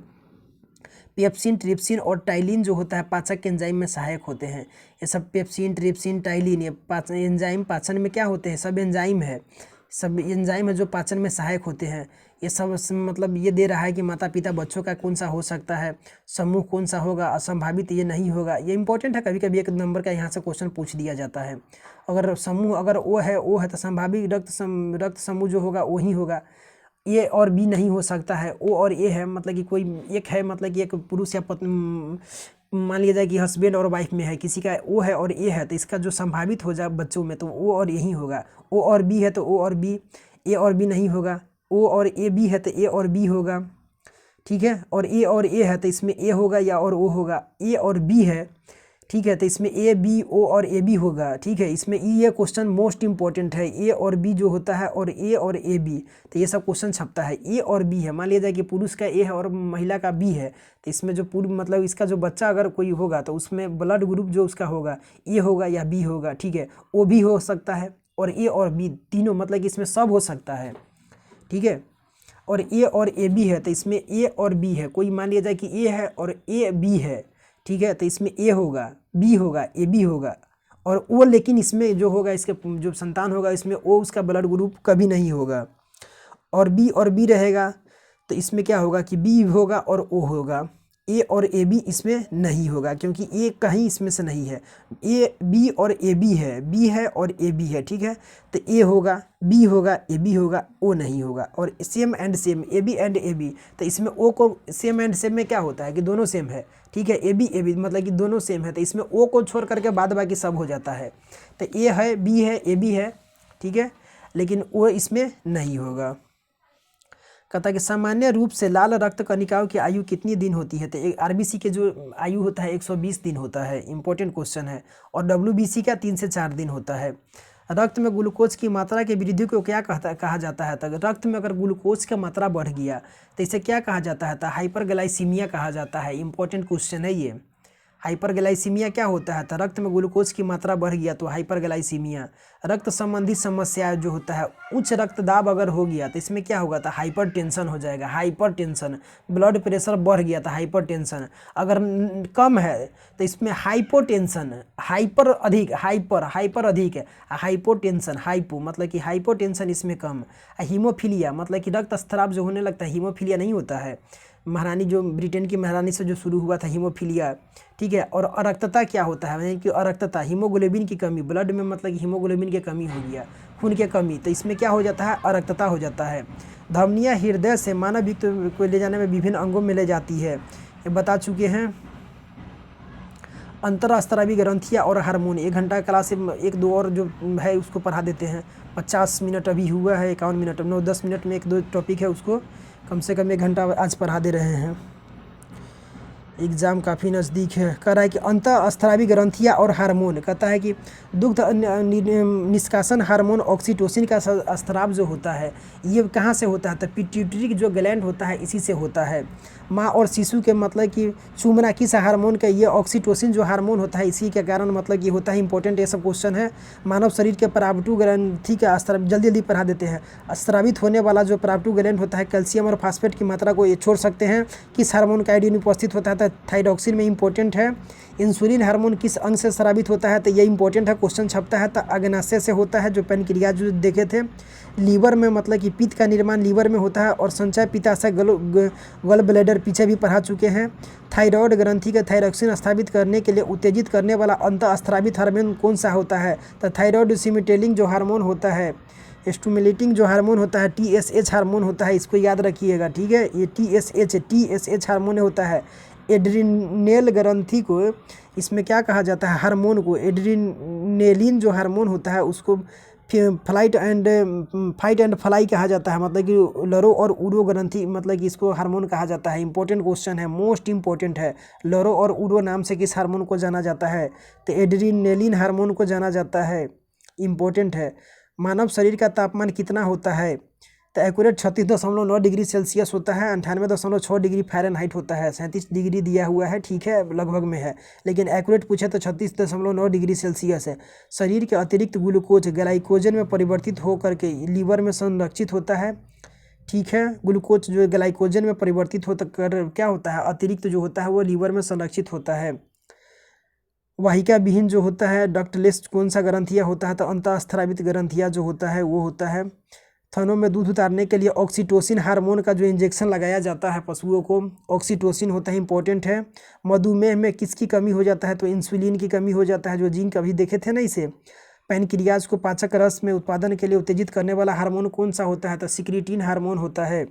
S1: पेप्सिन, ट्रिप्सिन और टाइलिन जो होता है पाचक एंजाइम में सहायक होते हैं। ये सब पेप्सिन, ट्रिप्सिन, टाइलिन ये एंजाइम पाचन में क्या होते हैं? सब एंजाइम है, सब एंजाइम है जो पाचन में सहायक होते हैं। ये सब मतलब ये दे रहा है कि माता पिता बच्चों का कौन सा हो सकता है, समूह कौन सा होगा, असंभावित ये नहीं होगा। ये इंपॉर्टेंट है, कभी कभी 1 नंबर का यहाँ से क्वेश्चन पूछ दिया जाता है। अगर समूह अगर ओ है तो संभावित रक्त समूह जो होगा वही होगा। ए और बी नहीं हो सकता है, ओ और ए है, मतलब कि कोई एक है, मतलब कि एक पुरुष या पत्नी, मान लिया जाए कि हस्बैंड और वाइफ में है, किसी का ओ है और ए है, तो इसका जो संभावित हो जाए बच्चों में तो ओ और यही होगा। ओ और बी है तो ओ और बी, ए और बी नहीं होगा। ओ और ए बी है तो ए और बी होगा, ठीक है। और ए है तो इसमें ए होगा या और ओ होगा। ए और बी है, ठीक है, तो इसमें ए बी ओ और ए बी होगा, ठीक है। इसमें ये क्वेश्चन मोस्ट इंपॉर्टेंट है, ए और बी जो होता है और ए और ए बी, तो ये सब क्वेश्चन छपता है। ए और बी है, मान लिया जाए कि पुरुष का ए है और महिला का बी है, तो इसमें जो पूर्व मतलब इसका जो बच्चा अगर कोई होगा तो उसमें ब्लड ग्रुप जो उसका होगा ए होगा या बी होगा, ठीक है। ओ भी हो सकता है और ए और बी तीनों, मतलब कि इसमें सब हो सकता है, ठीक है। और ए बी है तो इसमें ए और बी है, कोई मान लिया जाए कि ए है और ए बी है, ठीक है, तो इसमें ए होगा, बी होगा, ए बी होगा और ओ, लेकिन इसमें जो होगा इसके जो संतान होगा इसमें ओ उसका ब्लड ग्रुप कभी नहीं होगा। और बी रहेगा तो इसमें क्या होगा कि बी होगा और ओ होगा। ए और ए बी इसमें नहीं होगा क्योंकि ए कहीं इसमें से नहीं है। ए बी और ए बी है, बी है और ए बी है, ठीक है, तो ए होगा, बी होगा, ए बी होगा, ओ नहीं होगा। और same and same, A B and A B, तो इसमें ओ को सेम एंड सेम में क्या होता है कि दोनों सेम है, ठीक है। ए बी मतलब कि दोनों सेम है, तो इसमें ओ को छोड़ करके बाद बाकी सब हो जाता है। तो ए है, बी है, ए बी है, ठीक है, लेकिन ओ इसमें नहीं होगा। कहता है कि सामान्य रूप से लाल रक्त कणिकाओं की आयु कितनी दिन होती है, तो आरबीसी के जो आयु होता है 120 दिन होता है, इंपॉर्टेंट क्वेश्चन है। और डब्ल्यूबीसी का 3 से 4 दिन होता है। रक्त में ग्लूकोज की मात्रा की वृद्धि को क्या कहा जाता है, तो रक्त में अगर ग्लूकोज का मात्रा बढ़ गया तो इसे क्या कहा जाता है, तो हाइपरग्लाइसीमिया कहा जाता है। इंपॉर्टेंट क्वेश्चन है ये। हाइपरग्लाइसीमिया क्या होता है, तो रक्त में ग्लूकोज की मात्रा बढ़ गया तो हाइपरग्लाइसीमिया। रक्त संबंधी समस्या जो होता है, उच्च रक्तदाब अगर हो गया तो इसमें क्या होगा, तो हाइपरटेंशन हो जाएगा, हाइपरटेंशन। ब्लड प्रेशर बढ़ गया तो हाइपरटेंशन। अगर कम है तो इसमें हाइपोटेंशन, हाइपर अधिक, हाइपर अधिक है, हाइपोटेंशन, हाइपो मतलब कि हाइपोटेंशन इसमें कम। हीमोफीलिया मतलब कि रक्त स्राव जो होने लगता है, हीमोफीलिया नहीं होता है, महारानी जो ब्रिटेन की महारानी से जो शुरू हुआ था हीमोफीलिया, ठीक है। और अरक्तता क्या होता है, यानी कि अरक्तता हीमोग्लोबिन की कमी, ब्लड में मतलब कि हीमोग्लोबिन की कमी हो गया, खून की कमी, तो इसमें क्या हो जाता है, अरक्तता हो जाता है। धमनियाँ हृदय से मानव युक्त को ले जाने में विभिन्न अंगों में ले जाती है, ये बता चुके हैं। अंतरस्त्रावी ग्रंथियाँ और हार्मोन, 1 घंटा क्लास से 1-2 और जो है उसको पढ़ा देते हैं। 50 मिनट अभी हुआ है, 51 मिनट, 9-10 मिनट में 1-2 टॉपिक है, उसको कम से कम 1 घंटा आज पढ़ा दे रहे हैं। एग्ज़ाम काफ़ी नज़दीक है। कह रहा है कि अंतःस्रावी ग्रंथियाँ और हार्मोन, कहता है कि दुग्ध निष्कासन हार्मोन ऑक्सीटोसिन का स्राव जो होता है ये कहाँ से होता है, तो पिट्यूटरी जो ग्लैंड होता है इसी से होता है। माँ और शिशु के मतलब कि चूमना किस हार्मोन का, ये ऑक्सीटोसिन जो हार्मोन होता है इसी के कारण मतलब ये होता है। इंपॉर्टेंट ये सब क्वेश्चन है। मानव शरीर के परावटू ग्रंथि का स्राव जल्दी जल्दी पढ़ा देते हैं। स्रावित होने वाला जो परावटू ग्लैंड होता है कैल्शियम और फास्फेट की मात्रा को ये छोड़ सकते हैं। किस हार्मोन का आयोडीन उपस्थित होता है, तो थायरॉक्सिन में इंपॉर्टेंट है। इंसुलिन हार्मोन किस अंग से स्रावित होता है, तो ये इंपॉर्टेंट है, क्वेश्चन छपता है। तो अग्नाशय से होता है, जो पेनक्रियाज जो देखे थे। लीवर में मतलब कि पित्त का निर्माण लीवर में होता है और संचय पित्ताशय गल ब्लैडर पीछे भी पढ़ा चुके हैं। थायराइड ग्रंथि के थायरॉक्सिन स्थापित करने के लिए उत्तेजित करने वाला अंतःस्रावित हार्मोन कौन सा होता है, तो थायराइड स्टिमुलेटिंग जो हार्मोन होता है, स्टिमुलेटिंग जो हार्मोन होता है TSH हार्मोन होता है, इसको याद रखिएगा, ठीक है। ये TSH हार्मोन होता है। एड्रीनेल ग्रंथि को इसमें क्या कहा जाता है, हार्मोन को एड्रीनेलिन जो हार्मोन होता है उसको फाइट एंड फ्लाई कहा जाता है, मतलब कि लरो और उरो ग्रंथि मतलब कि इसको हार्मोन कहा जाता है। इंपॉर्टेंट क्वेश्चन है, मोस्ट इंपॉर्टेंट है। लरो और उरो नाम से किस हार्मोन को जाना जाता है, तो एड्रीनेलिन हार्मोन को जाना जाता है, इंपॉर्टेंट है। मानव शरीर का तापमान कितना होता है, तो एक्यूरेट 36.9 डिग्री सेल्सियस होता है। 98.6 डिग्री फ़ारेनहाइट होता है। 37 डिग्री दिया हुआ है, ठीक है, लगभग में है, लेकिन एक्यूरेट पूछे तो 36.9 डिग्री सेल्सियस है। शरीर के अतिरिक्त ग्लूकोज ग्लाइकोजन में परिवर्तित होकर के लीवर में संरक्षित होता है, ठीक है। ग्लूकोज जो ग्लाइकोजन में परिवर्तित होता कर क्या होता है, अतिरिक्त जो होता है वो लीवर में संरक्षित होता है। वाहिका विहीन जो होता है डक्टलेस कौन सा ग्रंथिया होता है, तो अंतःस्रावित ग्रंथिया जो होता है वो होता है। थनों में दूध उतारने के लिए ऑक्सीटोसिन हार्मोन का जो इंजेक्शन लगाया जाता है पशुओं को, ऑक्सीटोसिन होता है, इंपॉर्टेंट है। मधुमेह में किसकी कमी हो जाता है, तो इंसुलिन की कमी हो जाता है, जो जिंक अभी देखे थे ना इसे। पैनक्रियाज को पाचक रस में उत्पादन के लिए उत्तेजित करने वाला हार्मोन कौन सा होता है? तो सिक्रीटिन हार्मोन होता है।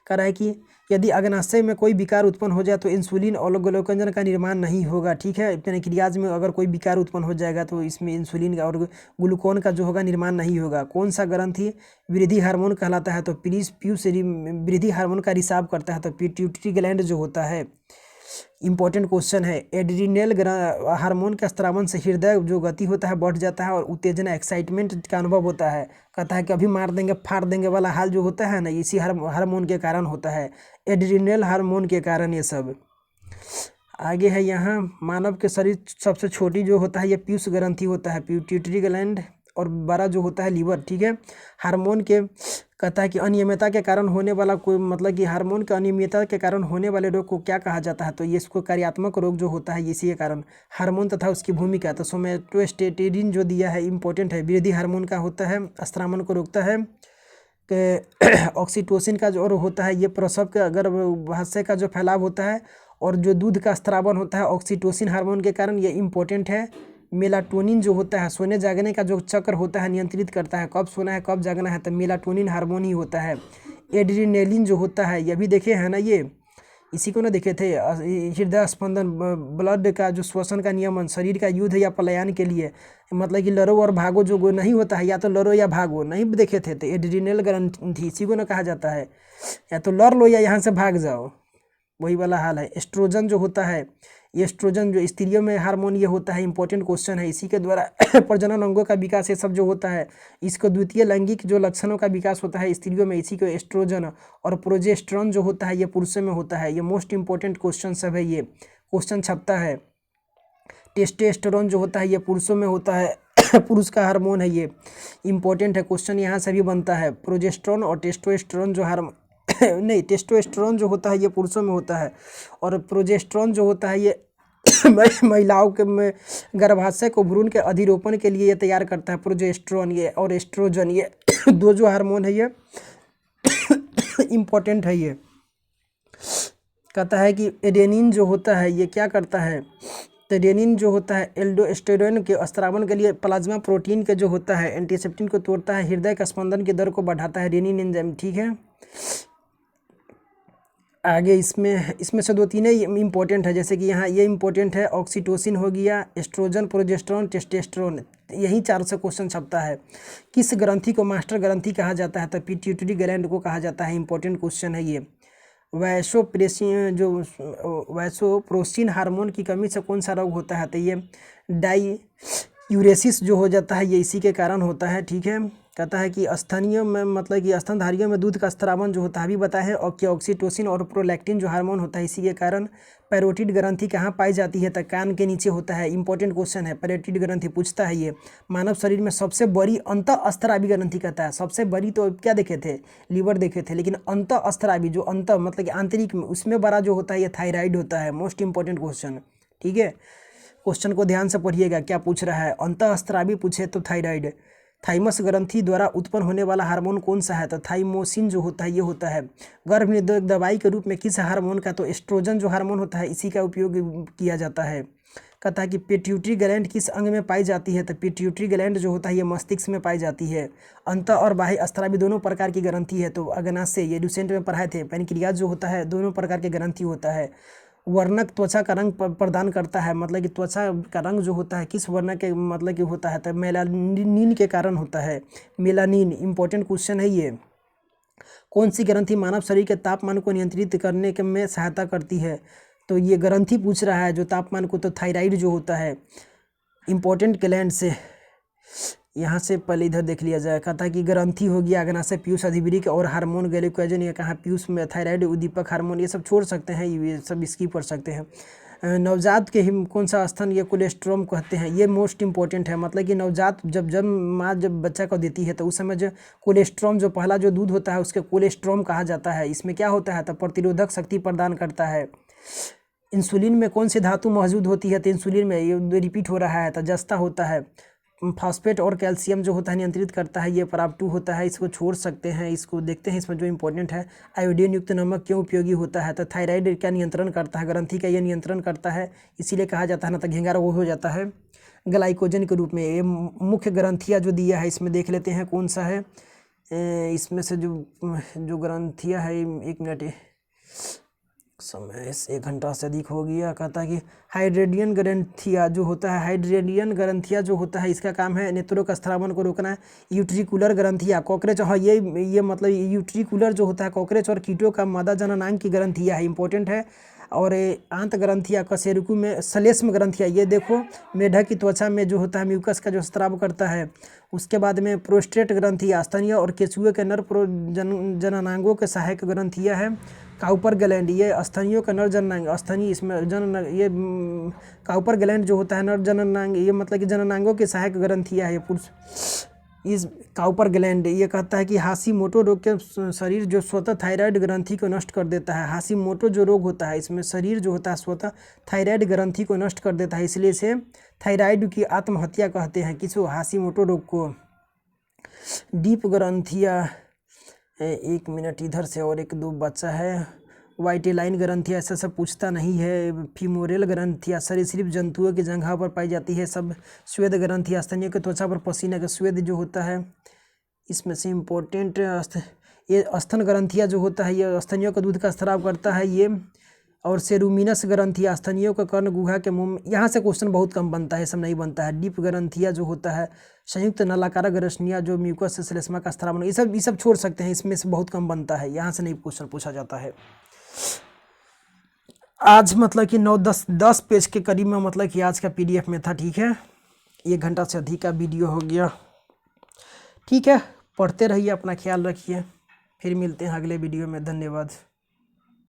S1: कह रहा है कि यदि अग्नाशय में कोई विकार उत्पन्न हो जाए तो इंसुलिन और ग्लूकोजन का निर्माण नहीं होगा। ठीक है, पैनक्रियाज में अगर कोई विकार उत्पन्न हो जाएगा तो इसमें इंसुलिन और ग्लूकोन का जो होगा निर्माण नहीं होगा। कौन सा ग्रंथि वृद्धि हार्मोन कहलाता है? तो पीयूष वृद्धि हार्मोन का रिसाव करता है। तो पिट्यूटरी ग्लैंड जो होता है, इंपॉर्टेंट क्वेश्चन है। एड्रीनल हार्मोन के स्त्रावन से हृदय जो गति होता है बढ़ जाता है और उत्तेजना एक्साइटमेंट का अनुभव होता है। कहता है कि अभी मार देंगे फाड़ देंगे वाला हाल जो होता है ना, इसी हार्मोन के कारण होता है, एड्रीनल हार्मोन के कारण ये सब। आगे है यहाँ मानव के शरीर सबसे छोटी जो होता है ये पीयूष ग्रंथि होता है, पिट्यूटरी ग्लैंड, और बड़ा जो होता है लीवर। ठीक है, हार्मोन के कहता है कि अनियमितता के कारण होने वाला कोई मतलब कि हार्मोन के अनियमितता के कारण होने वाले रोग को क्या कहा जाता है? तो ये इसको कार्यात्मक रोग जो होता है इसी के कारण हार्मोन तथा उसकी भूमिका। तो सोमेटोस्टेटिन जो दिया है इंपॉर्टेंट है, वृद्धि हार्मोन का होता है, स्त्रावन को रोकता है। ऑक्सीटोसिन का जो और होता है ये प्रसव के गर्भाशय का जो फैलाव होता है और जो दूध का स्त्रावन होता है ऑक्सीटोसिन हार्मोन के कारण, ये इंपॉर्टेंट है। मेलाटोनिन जो होता है सोने जागने का जो चक्र होता है नियंत्रित करता है, कब सोना है कब जागना है, तो मेलाटोनिन हार्मोन ही होता है। एड्रीनेलिन जो होता है ये भी देखे हैं ना, ये इसी को ना देखे थे, हृदय स्पंदन, ब्लड का जो श्वसन का नियमन, शरीर का युद्ध या पलायन के लिए, मतलब कि लड़ो और भागो जो नहीं होता है, या तो लड़ो या भागो, नहीं देखे थे? तो एड्रीनल ग्रंथि इसी को ना कहा जाता है, या तो लड़ लो या यहाँ से भाग जाओ, वही वाला हाल है। एस्ट्रोजन जो होता है, ये एस्ट्रोजन जो स्त्रियों में हार्मोन ये होता है, इंपॉर्टेंट क्वेश्चन है। इसी के द्वारा प्रजनन अंगों का विकास ये सब जो होता है, इसको द्वितीय लैंगिक जो लक्षणों का विकास होता है स्त्रियों में, इसी को एस्ट्रोजन। और प्रोजेस्टेरोन जो होता है ये पुरुषों में होता है। ये मोस्ट इंपॉर्टेंट क्वेश्चन सब है, ये क्वेश्चन छपता है। टेस्टोस्टेरोन जो होता है ये पुरुषों में होता है, पुरुष का हार्मोन है, ये इंपॉर्टेंट है, क्वेश्चन यहाँ से भी बनता है। प्रोजेस्टेरोन और टेस्टोस्टेरोन जो हार्मोन नहीं, टेस्टोस्टेरोन जो होता है ये पुरुषों में होता है, और प्रोजेस्टेरोन जो होता है ये महिलाओं के में गर्भाशय को भ्रूण के अधिरोपण के लिए ये तैयार करता है, प्रोजेस्टेरोन ये, और एस्ट्रोजन ये दो जो हार्मोन है ये इम्पोर्टेंट है। ये कहता है कि एडेनिन जो होता है ये क्या करता है? तो एडेनिन जो होता है एल्डोस्टेरोन के स्त्रावन के लिए प्लाज्मा प्रोटीन के जो होता है एंटीसेप्टिन को तोड़ता है, हृदय का स्पंदन की दर को बढ़ाता है, एडेनिन एंजाइम। ठीक है, आगे इसमें से 2-3 ही इम्पोर्टेंट है, जैसे कि यहाँ ये इम्पोर्टेंट है, ऑक्सीटोसिन हो गया, एस्ट्रोजन, प्रोजेस्टेरोन, टेस्टोस्टेरोन, यही 4 से क्वेश्चन छपता है। किस ग्रंथि को मास्टर ग्रंथि कहा जाता है? तो पिट्यूटरी ग्लैंड को कहा जाता है, इंपॉर्टेंट क्वेश्चन है ये। वैसोप्रेसिन हार्मोन की कमी से कौन सा रोग होता है? तो ये डाईयूरेसिस जो हो जाता है ये इसी के कारण होता है। ठीक है, कहता है कि स्तनियों में मतलब कि स्तनधारियों में दूध का स्त्रावन जो होता है अभी बताया है, और कि ऑक्सीटोसिन और प्रोलैक्टिन जो हार्मोन होता है इसी के कारण। पैरोटिड ग्रंथि कहाँ पाई जाती है? तो कान के नीचे होता है, इंपॉर्टेंट क्वेश्चन है, पैरोटिड ग्रंथि पूछता है ये। मानव शरीर में सबसे बड़ी अंतःस्त्रावी ग्रंथि कहता है, सबसे बड़ी तो क्या देखे थे? लीवर देखे थे, लेकिन अंतःस्त्रावी जो अंत मतलब कि आंतरिक में, उसमें बड़ा जो होता है ये थायराइड होता है। Most important question. ठीक है, क्वेश्चन को ध्यान से पढ़िएगा क्या पूछ रहा है। अंतःस्त्रावी पूछे तो थायराइड। थाइमस ग्रंथि द्वारा उत्पन्न होने वाला हार्मोन कौन सा है? तो थाइमोसिन जो होता है ये होता है। गर्भ निरोधक दवाई के रूप में किस हार्मोन का? तो एस्ट्रोजन जो हार्मोन होता है इसी का उपयोग किया जाता है। कहता है कि पिट्यूटरी ग्लैंड किस अंग में पाई जाती है? तो पिट्यूटरी ग्लैंड जो होता है ये मस्तिष्क में पाई जाती है। अंत और बाह्य स्त्रावी दोनों प्रकार की ग्रंथि है, तो अग्नाशय ये रिसेंट में पढ़ाए थे। पैनक्रियाज जो होता है दोनों प्रकार के ग्रंथि होता है। वर्णक त्वचा का रंग प्रदान करता है, मतलब कि त्वचा का रंग जो होता है किस वर्ण के मतलब कि होता है? तो मेलानिन के कारण होता है, मेलानिन। इंपॉर्टेंट क्वेश्चन है ये। कौन सी ग्रंथि मानव शरीर के तापमान को नियंत्रित करने के में सहायता करती है? तो ये ग्रंथि पूछ रहा है जो तापमान को, तो थायराइड जो होता है। इंपॉर्टेंट ग्लैंड से यहाँ से पहले इधर देख लिया जाए। कहता है कि ग्रंथि हो गया अग्नाशय, पीयूष अधिवृक्क और हार्मोन ग्लूकोजन, ये कहाँ? पीयूष में थायराइड उद्दीपक हार्मोन, ये सब छोड़ सकते हैं, ये सब स्किप कर सकते हैं। नवजात के कौन सा स्तन ये कोलेस्ट्रोम कहते हैं? ये मोस्ट इंपॉर्टेंट है, मतलब कि नवजात जब माँ जब बच्चा को देती है तो उस समय जो कोलेस्ट्रोम जो पहला जो दूध होता है उसके कोलेस्ट्रोम कहा जाता है। इसमें क्या होता है? तो प्रतिरोधक शक्ति प्रदान करता है। इंसुलिन में कौन सी धातु मौजूद होती है? तो इंसुलिन में, ये रिपीट हो रहा है, तो जस्ता होता है। फास्फेट और कैल्शियम जो होता है नियंत्रित करता है, ये पराब-2 होता है, इसको छोड़ सकते हैं। इसको देखते हैं इसमें जो इंपॉर्टेंट है। आयोडीन युक्त नमक क्यों उपयोगी होता है? तो थायराइड का नियंत्रण करता है, ग्रंथि का ये नियंत्रण करता है, इसीलिए कहा जाता है ना, तो घेंगारा वो हो जाता है। ग्लाइकोजन के रूप में। ये मुख्य ग्रंथियाँ जो दिया है इसमें देख लेते हैं कौन सा है। इसमें से जो ग्रंथियाँ है, 1 मिनट, समय 1 घंटा से अधिक हो गया। कहता है कि हाइड्रेडियन ग्रंथिया जो होता है, हाइड्रेडियन ग्रंथिया जो होता है इसका काम है नेत्रों का स्रावन को रोकना है। यूट्रिकुलर ग्रंथिया कॉकरोच, हाँ ये मतलब यूट्रिकुलर जो होता है कॉकरोच और कीटों का मादा जननांग की ग्रंथिया है, इंपॉर्टेंट है। और आंत ग्रंथिया कशेरुकी में श्लेष्म ग्रंथिया, ये देखो मेढक की त्वचा में जो होता है म्यूकस का जो स्राव करता है। उसके बाद में प्रोस्टेट ग्रंथिया स्तनीय और केंचुए के नर जननांगों के सहायक ग्रंथिया है। काउपर ग्लैंड, ये स्तनियों का नर जननांग, स्तनी इसमें ये काउपर ग्लैंड जो होता है नर जननांग, ये मतलब कि जननांगों के सहायक ग्रंथिया है पुरुष। इस काउपर ग्लैंड ये कहता है कि हाशिमोटो रोग के शरीर जो स्वतः थायराइड ग्रंथि को नष्ट कर देता है। हाशिमोटो जो रोग होता है इसमें शरीर जो होता है स्वतः थायराइड ग्रंथि को नष्ट कर देता है, इसलिए इसे थायराइड की आत्महत्या कहते हैं। किसको? हाशिमोटो रोग को। डीप ग्रंथिया, 1 मिनट इधर से और 1-2 बच्चा है। वाइटेलाइन ग्रंथिया ऐसा सब पूछता नहीं है। फीमोरल ग्रंथिया सरीसृप जंतुओं की जंघा पर पाई जाती है। सब स्वेद ग्रंथिया स्तनियों के त्वचा पर पसीना का स्वेद जो होता है। इसमें से इम्पोर्टेंट ये स्तन ग्रंथिया जो होता है ये स्तनियों का दूध का स्राव करता है ये। और सेरुमिनस ग्रंथिया स्तनियों का कर्ण गुहा के मुंह में, यहाँ से क्वेश्चन बहुत कम बनता है, सब नहीं बनता है। डीप ग्रंथिया जो होता है संयुक्त नलाकार ग्रसनिया जो म्यूकस से श्लेष्मा का स्राव, ये सब छोड़ सकते हैं, इसमें से बहुत कम बनता है, यहाँ से नहीं क्वेश्चन पूछा जाता है। आज मतलब कि 9-10 पेज के करीब में मतलब कि आज का PDF में था। ठीक है, 1 घंटा से अधिक का वीडियो हो गया। ठीक है, पढ़ते रहिए, अपना ख्याल रखिए, फिर मिलते हैं अगले वीडियो में। धन्यवाद।